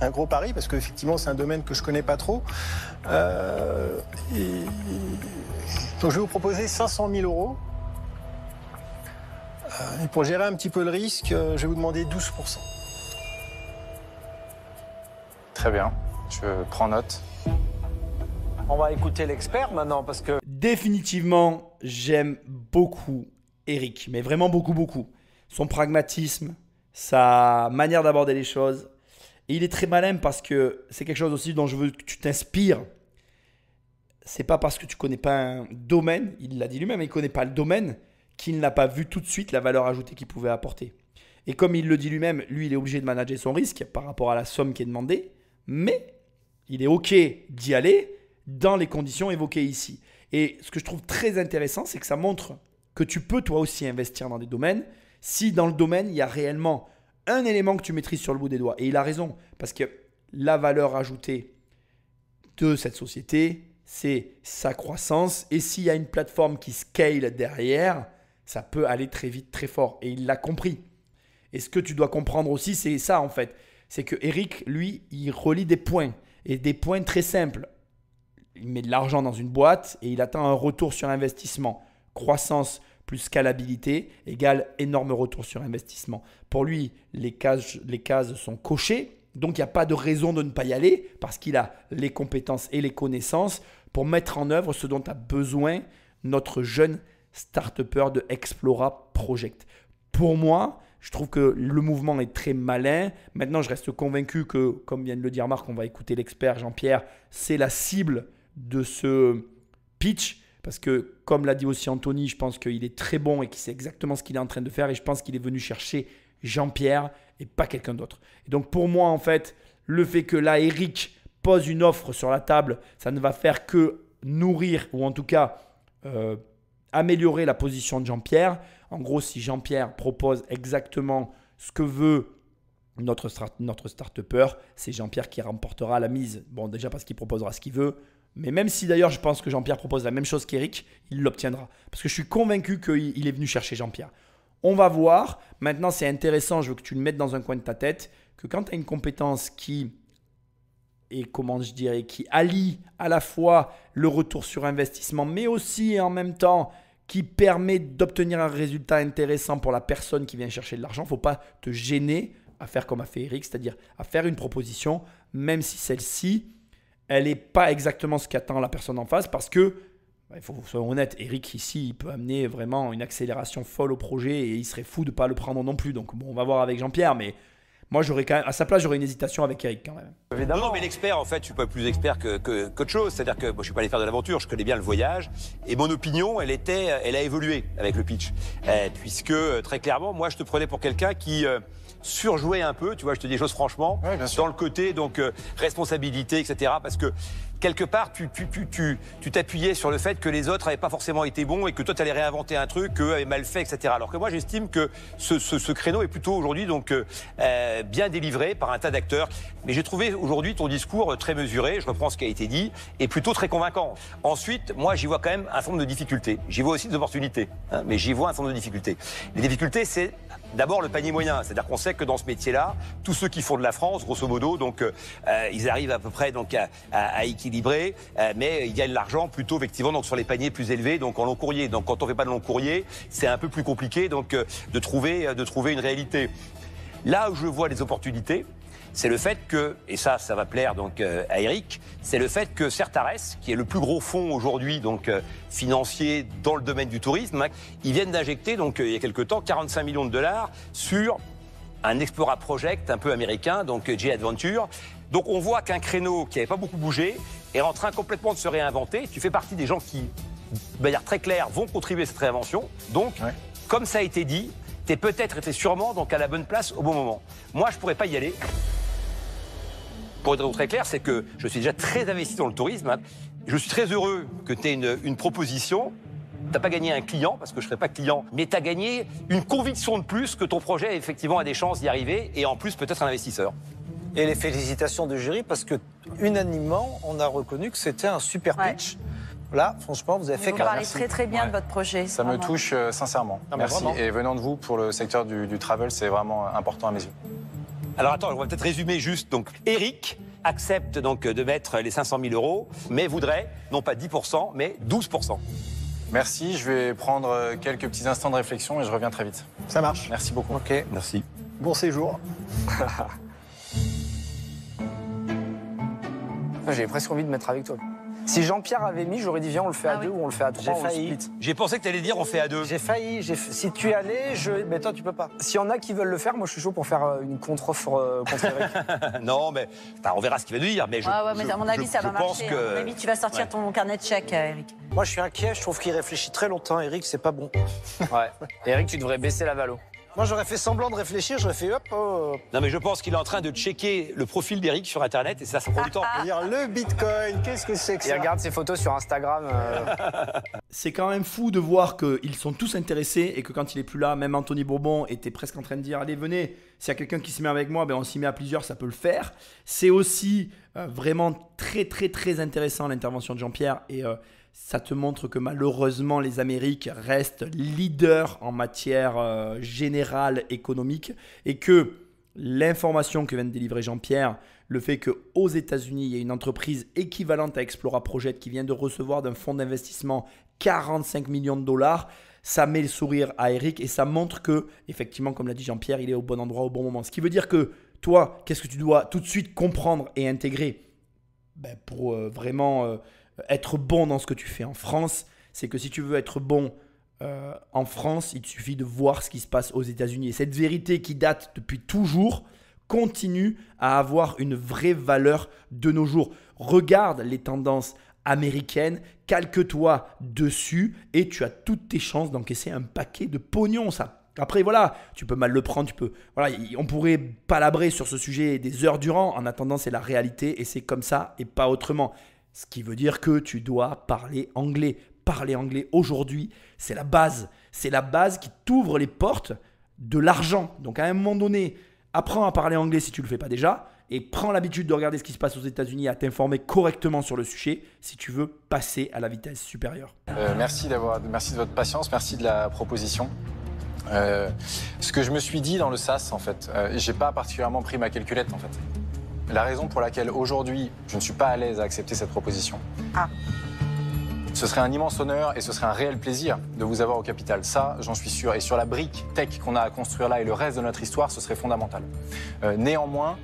un gros pari, parce qu'effectivement c'est un domaine que je connais pas trop. Donc je vais vous proposer 500 000 euros. Et pour gérer un petit peu le risque, je vais vous demander 12%. Très bien, je prends note. On va écouter l'expert maintenant parce que... Définitivement, j'aime beaucoup Eric, mais vraiment beaucoup, beaucoup. Son pragmatisme, sa manière d'aborder les choses. Et il est très malin parce que c'est quelque chose aussi dont je veux que tu t'inspires. C'est pas parce que tu connais pas un domaine, il l'a dit lui-même, il connaît pas le domaine, qu'il n'a pas vu tout de suite la valeur ajoutée qu'il pouvait apporter. Et comme il le dit lui-même, lui, il est obligé de manager son risque par rapport à la somme qui est demandée, mais il est OK d'y aller dans les conditions évoquées ici. Et ce que je trouve très intéressant, c'est que ça montre que tu peux toi aussi investir dans des domaines si dans le domaine, il y a réellement un élément que tu maîtrises sur le bout des doigts. Et il a raison, parce que la valeur ajoutée de cette société, c'est sa croissance. Et s'il y a une plateforme qui scale derrière, ça peut aller très vite, très fort. Et il l'a compris. Et ce que tu dois comprendre aussi, c'est ça en fait. C'est que Eric, lui, il relie des points. Et des points très simples. Il met de l'argent dans une boîte et il attend un retour sur investissement. Croissance plus scalabilité égale énorme retour sur investissement. Pour lui, les cases sont cochées. Donc, il n'y a pas de raison de ne pas y aller parce qu'il a les compétences et les connaissances pour mettre en œuvre ce dont a besoin notre jeune start-upper de Explora Project. Pour moi, je trouve que le mouvement est très malin. Maintenant, je reste convaincu que, comme vient de le dire Marc, on va écouter l'expert Jean-Pierre, c'est la cible de ce pitch. Parce que, comme l'a dit aussi Anthony, je pense qu'il est très bon et qu'il sait exactement ce qu'il est en train de faire. Et je pense qu'il est venu chercher Jean-Pierre et pas quelqu'un d'autre. Et donc, pour moi, en fait, le fait que là, Eric pose une offre sur la table, ça ne va faire que nourrir ou en tout cas améliorer la position de Jean-Pierre. En gros, si Jean-Pierre propose exactement ce que veut notre start-upper, c'est Jean-Pierre qui remportera la mise. Bon, déjà parce qu'il proposera ce qu'il veut. Mais même si d'ailleurs je pense que Jean-Pierre propose la même chose qu'Eric, il l'obtiendra. Parce que je suis convaincu qu'il est venu chercher Jean-Pierre. On va voir. Maintenant, c'est intéressant, je veux que tu le mettes dans un coin de ta tête, que quand tu as une compétence qui allie à la fois le retour sur investissement, mais aussi et en même temps qui permet d'obtenir un résultat intéressant pour la personne qui vient chercher de l'argent, il ne faut pas te gêner à faire comme a fait Eric, c'est-à-dire à faire une proposition, même si celle-ci, elle n'est pas exactement ce qu'attend la personne en face, parce que, il faut que soyons honnêtes, Eric ici, il peut amener vraiment une accélération folle au projet et il serait fou de ne pas le prendre non plus. Donc bon, on va voir avec Jean-Pierre, mais moi, j'aurais quand même, à sa place, j'aurais une hésitation avec Eric quand même. Évidemment. Non, mais l'expert, en fait, je suis pas plus expert qu'autre chose. C'est-à-dire que moi, je suis pas allé faire de l'aventure, je connais bien le voyage. Et mon opinion, elle a évolué avec le pitch. Puisque, très clairement, moi, je te prenais pour quelqu'un qui surjouait un peu, tu vois, je te dis les choses franchement, dans le côté, donc, responsabilité, etc. Parce que, quelque part, tu t'appuyais sur le fait que les autres n'avaient pas forcément été bons et que toi, tu allais réinventer un truc, qu'eux avaient mal fait, etc. Alors que moi, j'estime que ce créneau est plutôt aujourd'hui donc bien délivré par un tas d'acteurs. Mais j'ai trouvé aujourd'hui ton discours très mesuré, je reprends ce qui a été dit, et plutôt très convaincant. Ensuite, moi, j'y vois quand même un certain nombre de difficultés. J'y vois aussi des opportunités, hein, mais j'y vois un certain nombre de difficultés. Les difficultés, c'est d'abord le panier moyen. C'est-à-dire qu'on sait que dans ce métier-là, tous ceux qui font de la France, grosso modo, donc ils arrivent à peu près donc à équilibrer, mais ils gagnent l'argent plutôt effectivement donc sur les paniers plus élevés, donc en long courrier. Donc quand on fait pas de long courrier, c'est un peu plus compliqué donc de trouver une réalité. Là où je vois les opportunités, c'est le fait que, et ça va plaire donc à Eric, c'est le fait que Certares, qui est le plus gros fonds aujourd'hui donc financier dans le domaine du tourisme, hein, ils viennent d'injecter donc il y a quelque temps 45 millions de dollars sur un Explora Project un peu américain, donc J-Adventure. Donc on voit qu'un créneau qui n'avait pas beaucoup bougé est en train complètement de se réinventer. Tu fais partie des gens qui, de manière très claire, vont contribuer à cette réinvention. Donc, comme ça a été dit, tu es sûrement donc à la bonne place au bon moment. Moi, je ne pourrais pas y aller. Pour être très clair, c'est que je suis déjà très investi dans le tourisme. Hein. Je suis très heureux que tu aies une proposition. Tu n'as pas gagné un client, parce que je ne serai pas client, mais tu as gagné une conviction de plus que ton projet, effectivement, a des chances d'y arriver, et en plus, peut-être un investisseur. Et les félicitations du jury, parce que unanimement, on a reconnu que c'était un super pitch. Là, franchement, vous avez fait Vous parlez très très bien de votre projet. Ça me touche sincèrement. Non, merci. Vraiment. Et venant de vous, pour le secteur du travel, c'est vraiment important à mes yeux. Alors attends, on va peut-être résumer juste. Donc, Eric accepte donc de mettre les 500 000 euros, mais voudrait, non pas 10%, mais 12%. Merci, je vais prendre quelques petits instants de réflexion et je reviens très vite. Ça marche. Merci beaucoup. Ok. Merci. Bon séjour. J'ai presque envie de mettre avec toi. Si Jean-Pierre avait mis, j'aurais dit viens, on le fait à deux ou on le fait à trois. J'ai failli. J'ai pensé que tu allais dire on fait à deux. J'ai failli. Si tu y allais, mais toi, tu peux pas. S'il y en a qui veulent le faire, moi je suis chaud pour faire une contre-offre contre Eric. Non, mais on verra ce qu'il va nous dire. Mais mais à mon avis, ça va marcher. Que... À mon avis, tu vas sortir ton carnet de chèques, Eric. Moi, je suis inquiet. Je trouve qu'il réfléchit très longtemps. Eric, c'est pas bon. Ouais. Eric, tu devrais baisser la valo. Moi, j'aurais fait semblant de réfléchir, j'aurais fait hop, hop. Non, mais je pense qu'il est en train de checker le profil d'Eric sur Internet et ça prend du temps. Dire le Bitcoin, qu'est-ce que c'est que Il ça? regarde ses photos sur Instagram. C'est quand même fou de voir qu'ils sont tous intéressés et que quand il est plus là, même Anthony Bourbon était presque en train de dire allez venez, s'il y a quelqu'un qui se met avec moi, ben on s'y met à plusieurs, ça peut le faire. C'est aussi vraiment très intéressant l'intervention de Jean-Pierre et ça te montre que malheureusement les Amériques restent leaders en matière générale économique et que l'information que vient de délivrer Jean-Pierre, le fait qu'aux États-Unis, il y a une entreprise équivalente à Explora Project qui vient de recevoir d'un fonds d'investissement 45 millions de dollars, ça met le sourire à Eric et ça montre que, effectivement, comme l'a dit Jean-Pierre, il est au bon endroit au bon moment. Ce qui veut dire que toi, qu'est-ce que tu dois tout de suite comprendre et intégrer pour vraiment être bon dans ce que tu fais en France, c'est que si tu veux être bon en France, il te suffit de voir ce qui se passe aux États-Unis. Et cette vérité qui date depuis toujours continue à avoir une vraie valeur de nos jours. Regarde les tendances américaine, calque-toi dessus et tu as toutes tes chances d'encaisser un paquet de pognon. Ça. Après, voilà, tu peux mal le prendre, on pourrait palabrer sur ce sujet des heures durant. En attendant, c'est la réalité et c'est comme ça et pas autrement. Ce qui veut dire que tu dois parler anglais. Parler anglais aujourd'hui, c'est la base. C'est la base qui t'ouvre les portes de l'argent. Donc à un moment donné, apprends à parler anglais si tu ne le fais pas déjà. Et prends l'habitude de regarder ce qui se passe aux États-Unis, à t'informer correctement sur le sujet si tu veux passer à la vitesse supérieure. Merci de votre patience, merci de la proposition. Ce que je me suis dit dans le SAS, en fait, j'ai pas particulièrement pris ma calculette, en fait. La raison pour laquelle aujourd'hui je ne suis pas à l'aise à accepter cette proposition, ce serait un immense honneur et ce serait un réel plaisir de vous avoir au capital. Ça, j'en suis sûr. Et sur la brique tech qu'on a à construire là et le reste de notre histoire, ce serait fondamental. Néanmoins,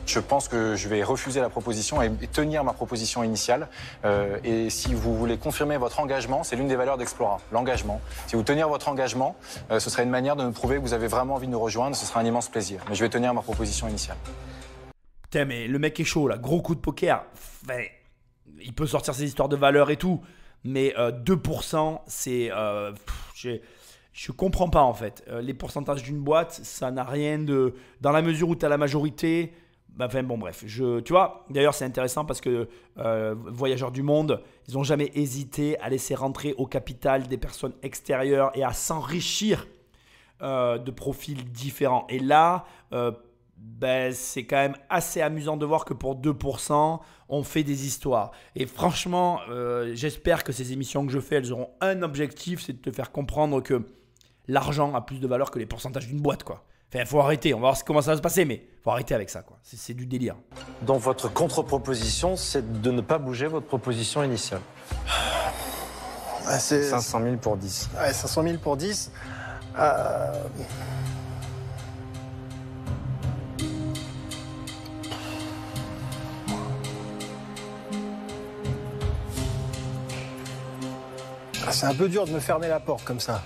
je pense que je vais refuser la proposition et tenir ma proposition initiale. Et si vous voulez confirmer votre engagement, c'est l'une des valeurs d'Explora, l'engagement. Si vous tenir votre engagement, ce serait une manière de nous prouver que vous avez vraiment envie de nous rejoindre. Ce sera un immense plaisir. Mais je vais tenir ma proposition initiale. Putain, mais le mec est chaud là, gros coup de poker. Enfin, il peut sortir ses histoires de valeur et tout, mais 2%, c'est... Je comprends pas en fait. Les pourcentages d'une boîte, ça n'a rien de... Dans la mesure où tu as la majorité... Enfin bon bref, tu vois, d'ailleurs c'est intéressant parce que Voyageurs du Monde, ils n'ont jamais hésité à laisser rentrer au capital des personnes extérieures et à s'enrichir de profils différents. Et là, c'est quand même assez amusant de voir que pour 2%, on fait des histoires. Et franchement, j'espère que ces émissions que je fais, elles auront un objectif, c'est de te faire comprendre que l'argent a plus de valeur que les pourcentages d'une boîte, quoi. Enfin, faut arrêter, on va voir comment ça va se passer, mais faut arrêter avec ça, quoi. C'est du délire. Donc votre contre-proposition, c'est de ne pas bouger votre proposition initiale. 500 000 pour 10. Ouais, 500 000 pour 10. C'est un peu dur de me fermer la porte comme ça.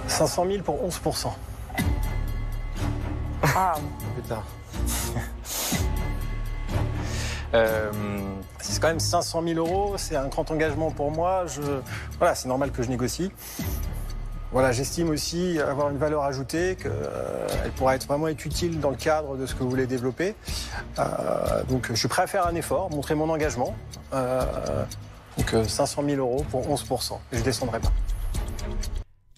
500 000 pour 11%. Ah, Putain. C'est quand même 500 000 euros, c'est un grand engagement pour moi. Voilà, c'est normal que je négocie. Voilà, j'estime aussi avoir une valeur ajoutée, qu'elle pourra être vraiment utile dans le cadre de ce que vous voulez développer. Donc je suis prêt à faire un effort, montrer mon engagement. Donc 500 000 euros pour 11%. Et je ne descendrai pas.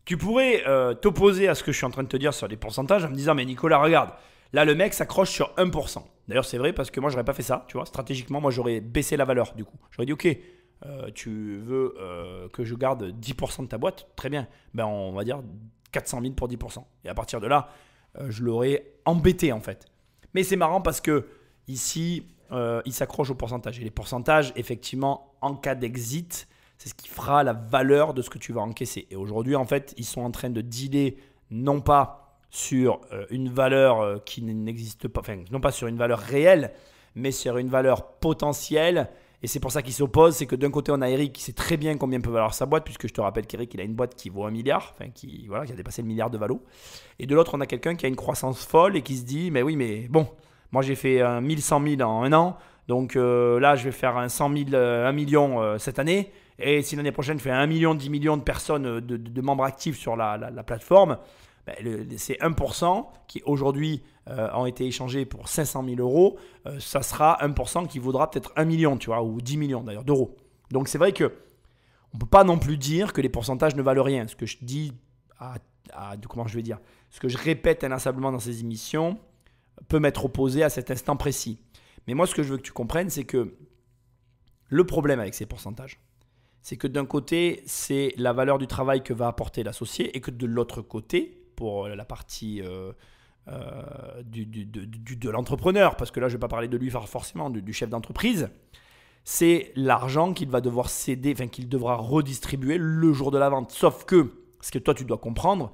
Tu pourrais t'opposer à ce que je suis en train de te dire sur les pourcentages en me disant mais Nicolas, regarde, là le mec s'accroche sur 1%. D'ailleurs c'est vrai parce que moi j'aurais pas fait ça, tu vois, stratégiquement moi j'aurais baissé la valeur du coup. J'aurais dit ok, tu veux que je garde 10% de ta boîte, très bien, ben on va dire 400 000 pour 10%. Et à partir de là, je l'aurais embêté en fait. Mais c'est marrant parce que ici, il s'accroche au pourcentage. Et les pourcentages, effectivement, en cas d'exit, c'est ce qui fera la valeur de ce que tu vas encaisser. Et aujourd'hui, en fait, ils sont en train de dealer non pas sur une valeur qui n'existe pas, enfin, non pas sur une valeur réelle, mais sur une valeur potentielle. Et c'est pour ça qu'ils s'opposent. C'est que d'un côté, on a Eric qui sait très bien combien peut valoir sa boîte, puisque je te rappelle qu'Eric, il a une boîte qui vaut 1 milliard, enfin, qui a dépassé le milliard de valo. Et de l'autre, on a quelqu'un qui a une croissance folle et qui se dit, mais oui, mais bon, moi j'ai fait 1100 000 en un an. Donc là, je vais faire un 1 million cette année. Et si l'année prochaine, je fais 1 million, 10 millions de personnes, de membres actifs sur la plateforme, c'est 1% qui aujourd'hui ont été échangés pour 500 000 euros. Ça sera 1% qui vaudra peut-être 1 million, tu vois, ou 10 millions d'ailleurs d'euros. Donc c'est vrai qu'on ne peut pas non plus dire que les pourcentages ne valent rien. Ce que je dis, comment je vais dire, ce que je répète inlassablement dans ces émissions peut m'être opposé à cet instant précis. Mais moi, ce que je veux que tu comprennes, c'est que le problème avec ces pourcentages, c'est que d'un côté, c'est la valeur du travail que va apporter l'associé et que de l'autre côté, pour la partie de l'entrepreneur, parce que là, je ne vais pas parler de lui forcément, du chef d'entreprise, c'est l'argent qu'il va devoir céder, enfin qu'il devra redistribuer le jour de la vente. Sauf que, ce que toi, tu dois comprendre,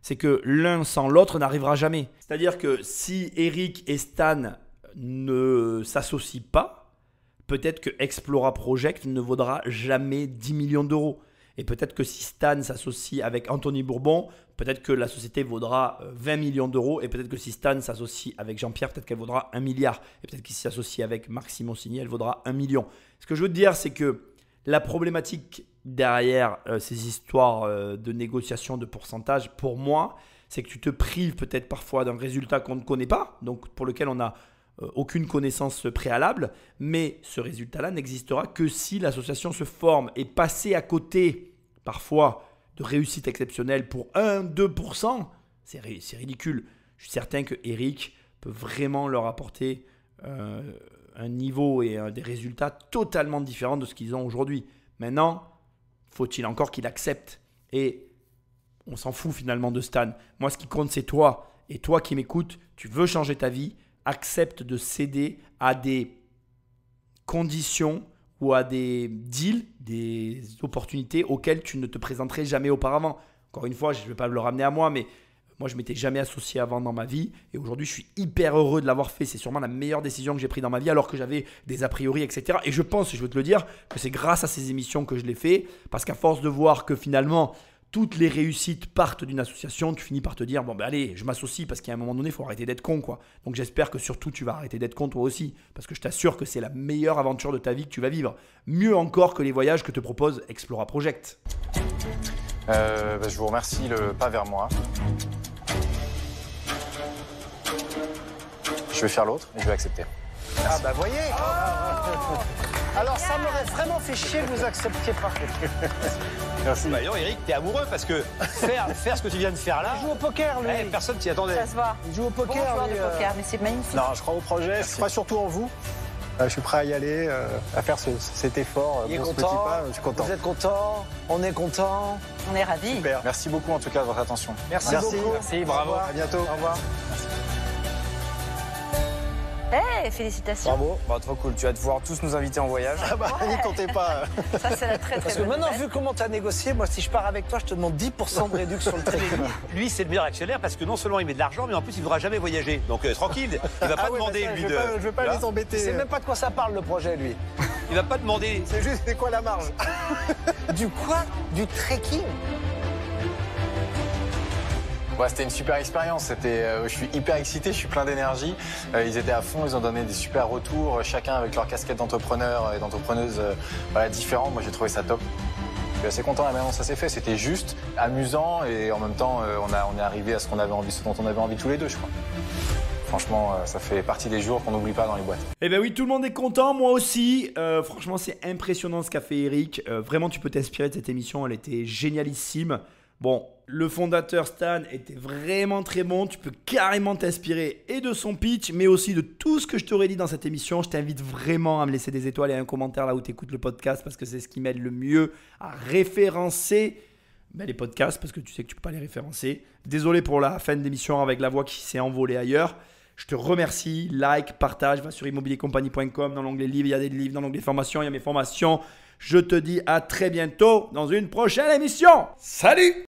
c'est que l'un sans l'autre n'arrivera jamais. C'est-à-dire que si Eric et Stan ne s'associent pas, peut-être que Explora Project ne vaudra jamais 10 millions d'euros. Et peut-être que si Stan s'associe avec Anthony Bourbon, peut-être que la société vaudra 20 millions d'euros. Et peut-être que si Stan s'associe avec Jean-Pierre, peut-être qu'elle vaudra 1 milliard. Et peut-être qu'il s'associe avec Marc Simoncini, elle vaudra 1 million. Ce que je veux te dire, c'est que la problématique derrière ces histoires de négociation de pourcentage, pour moi, c'est que tu te prives peut-être parfois d'un résultat qu'on ne connaît pas, donc pour lequel on n'a aucune connaissance préalable, mais ce résultat-là n'existera que si l'association se forme. Et passer à côté, parfois, de réussite exceptionnelle pour 1-2%, c'est ridicule. Je suis certain que Eric peut vraiment leur apporter un niveau et des résultats totalement différents de ce qu'ils ont aujourd'hui. Maintenant, faut-il encore qu'il accepte? Et on s'en fout finalement de Stan. Moi, ce qui compte, c'est toi. Et toi qui m'écoutes, tu veux changer ta vie, accepte de céder à des conditions ou à des deals, des opportunités auxquelles tu ne te présenterais jamais auparavant. Encore une fois, je ne vais pas le ramener à moi, mais moi, je ne m'étais jamais associé avant dans ma vie. Et aujourd'hui, je suis hyper heureux de l'avoir fait. C'est sûrement la meilleure décision que j'ai prise dans ma vie, alors que j'avais des a priori, etc. Et je pense, et je veux te le dire, que c'est grâce à ces émissions que je l'ai fait. Parce qu'à force de voir que finalement, toutes les réussites partent d'une association, tu finis par te dire, bon ben allez, je m'associe parce qu'à un moment donné, il faut arrêter d'être con, quoi. Donc j'espère que surtout, tu vas arrêter d'être con toi aussi. Parce que je t'assure que c'est la meilleure aventure de ta vie que tu vas vivre. Mieux encore que les voyages que te propose Explora Project. Je vous remercie, le pas vers moi. Je vais faire l'autre et je vais accepter. Ah bah voyez. Alors ça m'aurait vraiment fait chier que vous acceptiez pas. Merci. Bah non, Eric, t'es amoureux parce que faire ce que tu viens de faire là, Il joue au poker, lui. personne t'y attendait. Ça se voit. Il joue au Bon poker, joueur de lui, poker, mais c'est magnifique. Non, je crois au projet, je crois surtout en vous. Je suis prêt à y aller, à faire cet effort. Il est pour ce content, petit pas, je suis content. Vous êtes content, on est content. On est ravis. Super. Merci beaucoup en tout cas de votre attention. Merci beaucoup. Merci, bravo. Au revoir, à bientôt. Au revoir. Félicitations. Bravo, bah, trop cool. Tu vas devoir tous nous inviter en voyage. Ah bah, n'y comptez pas. Ça, c'est la très, très Parce que bonne maintenant, nouvelle. vu comment tu as négocié, moi, si je pars avec toi, je te demande 10% de réduction sur le trait. Lui, c'est le meilleur actionnaire parce que non seulement il met de l'argent, mais en plus, il ne voudra jamais voyager. Donc tranquille, il va pas demander, bah ça, lui, je vais pas Là, les embêter. Il sait même pas de quoi ça parle, le projet, lui. il va pas demander. C'est juste, c'est quoi la marge? Du quoi? Du trekking? Ouais, c'était une super expérience. Je suis hyper excité, je suis plein d'énergie. Ils étaient à fond, ils ont donné des super retours, chacun avec leur casquette d'entrepreneur et d'entrepreneuse différents. Moi, j'ai trouvé ça top. Je suis assez content de la manière dont ça s'est fait. C'était juste, amusant et en même temps, on est arrivé à ce qu'on avait envie, ce dont on avait envie tous les deux, je crois. Franchement, ça fait partie des jours qu'on n'oublie pas dans les boîtes. Eh bien oui, tout le monde est content, moi aussi. Franchement, c'est impressionnant ce qu'a fait Eric. Vraiment, tu peux t'inspirer de cette émission, elle était génialissime. Bon, le fondateur Stan était vraiment très bon. Tu peux carrément t'inspirer et de son pitch, mais aussi de tout ce que je t'aurais dit dans cette émission. Je t'invite vraiment à me laisser des étoiles et un commentaire là où tu écoutes le podcast parce que c'est ce qui m'aide le mieux à référencer les podcasts parce que tu sais que tu ne peux pas les référencer. Désolé pour la fin de l'émission avec la voix qui s'est envolée ailleurs. Je te remercie. Like, partage, va sur immobiliercompagnie.com. Dans l'onglet livres, il y a des livres. Dans l'onglet formations, il y a mes formations. Je te dis à très bientôt dans une prochaine émission. Salut!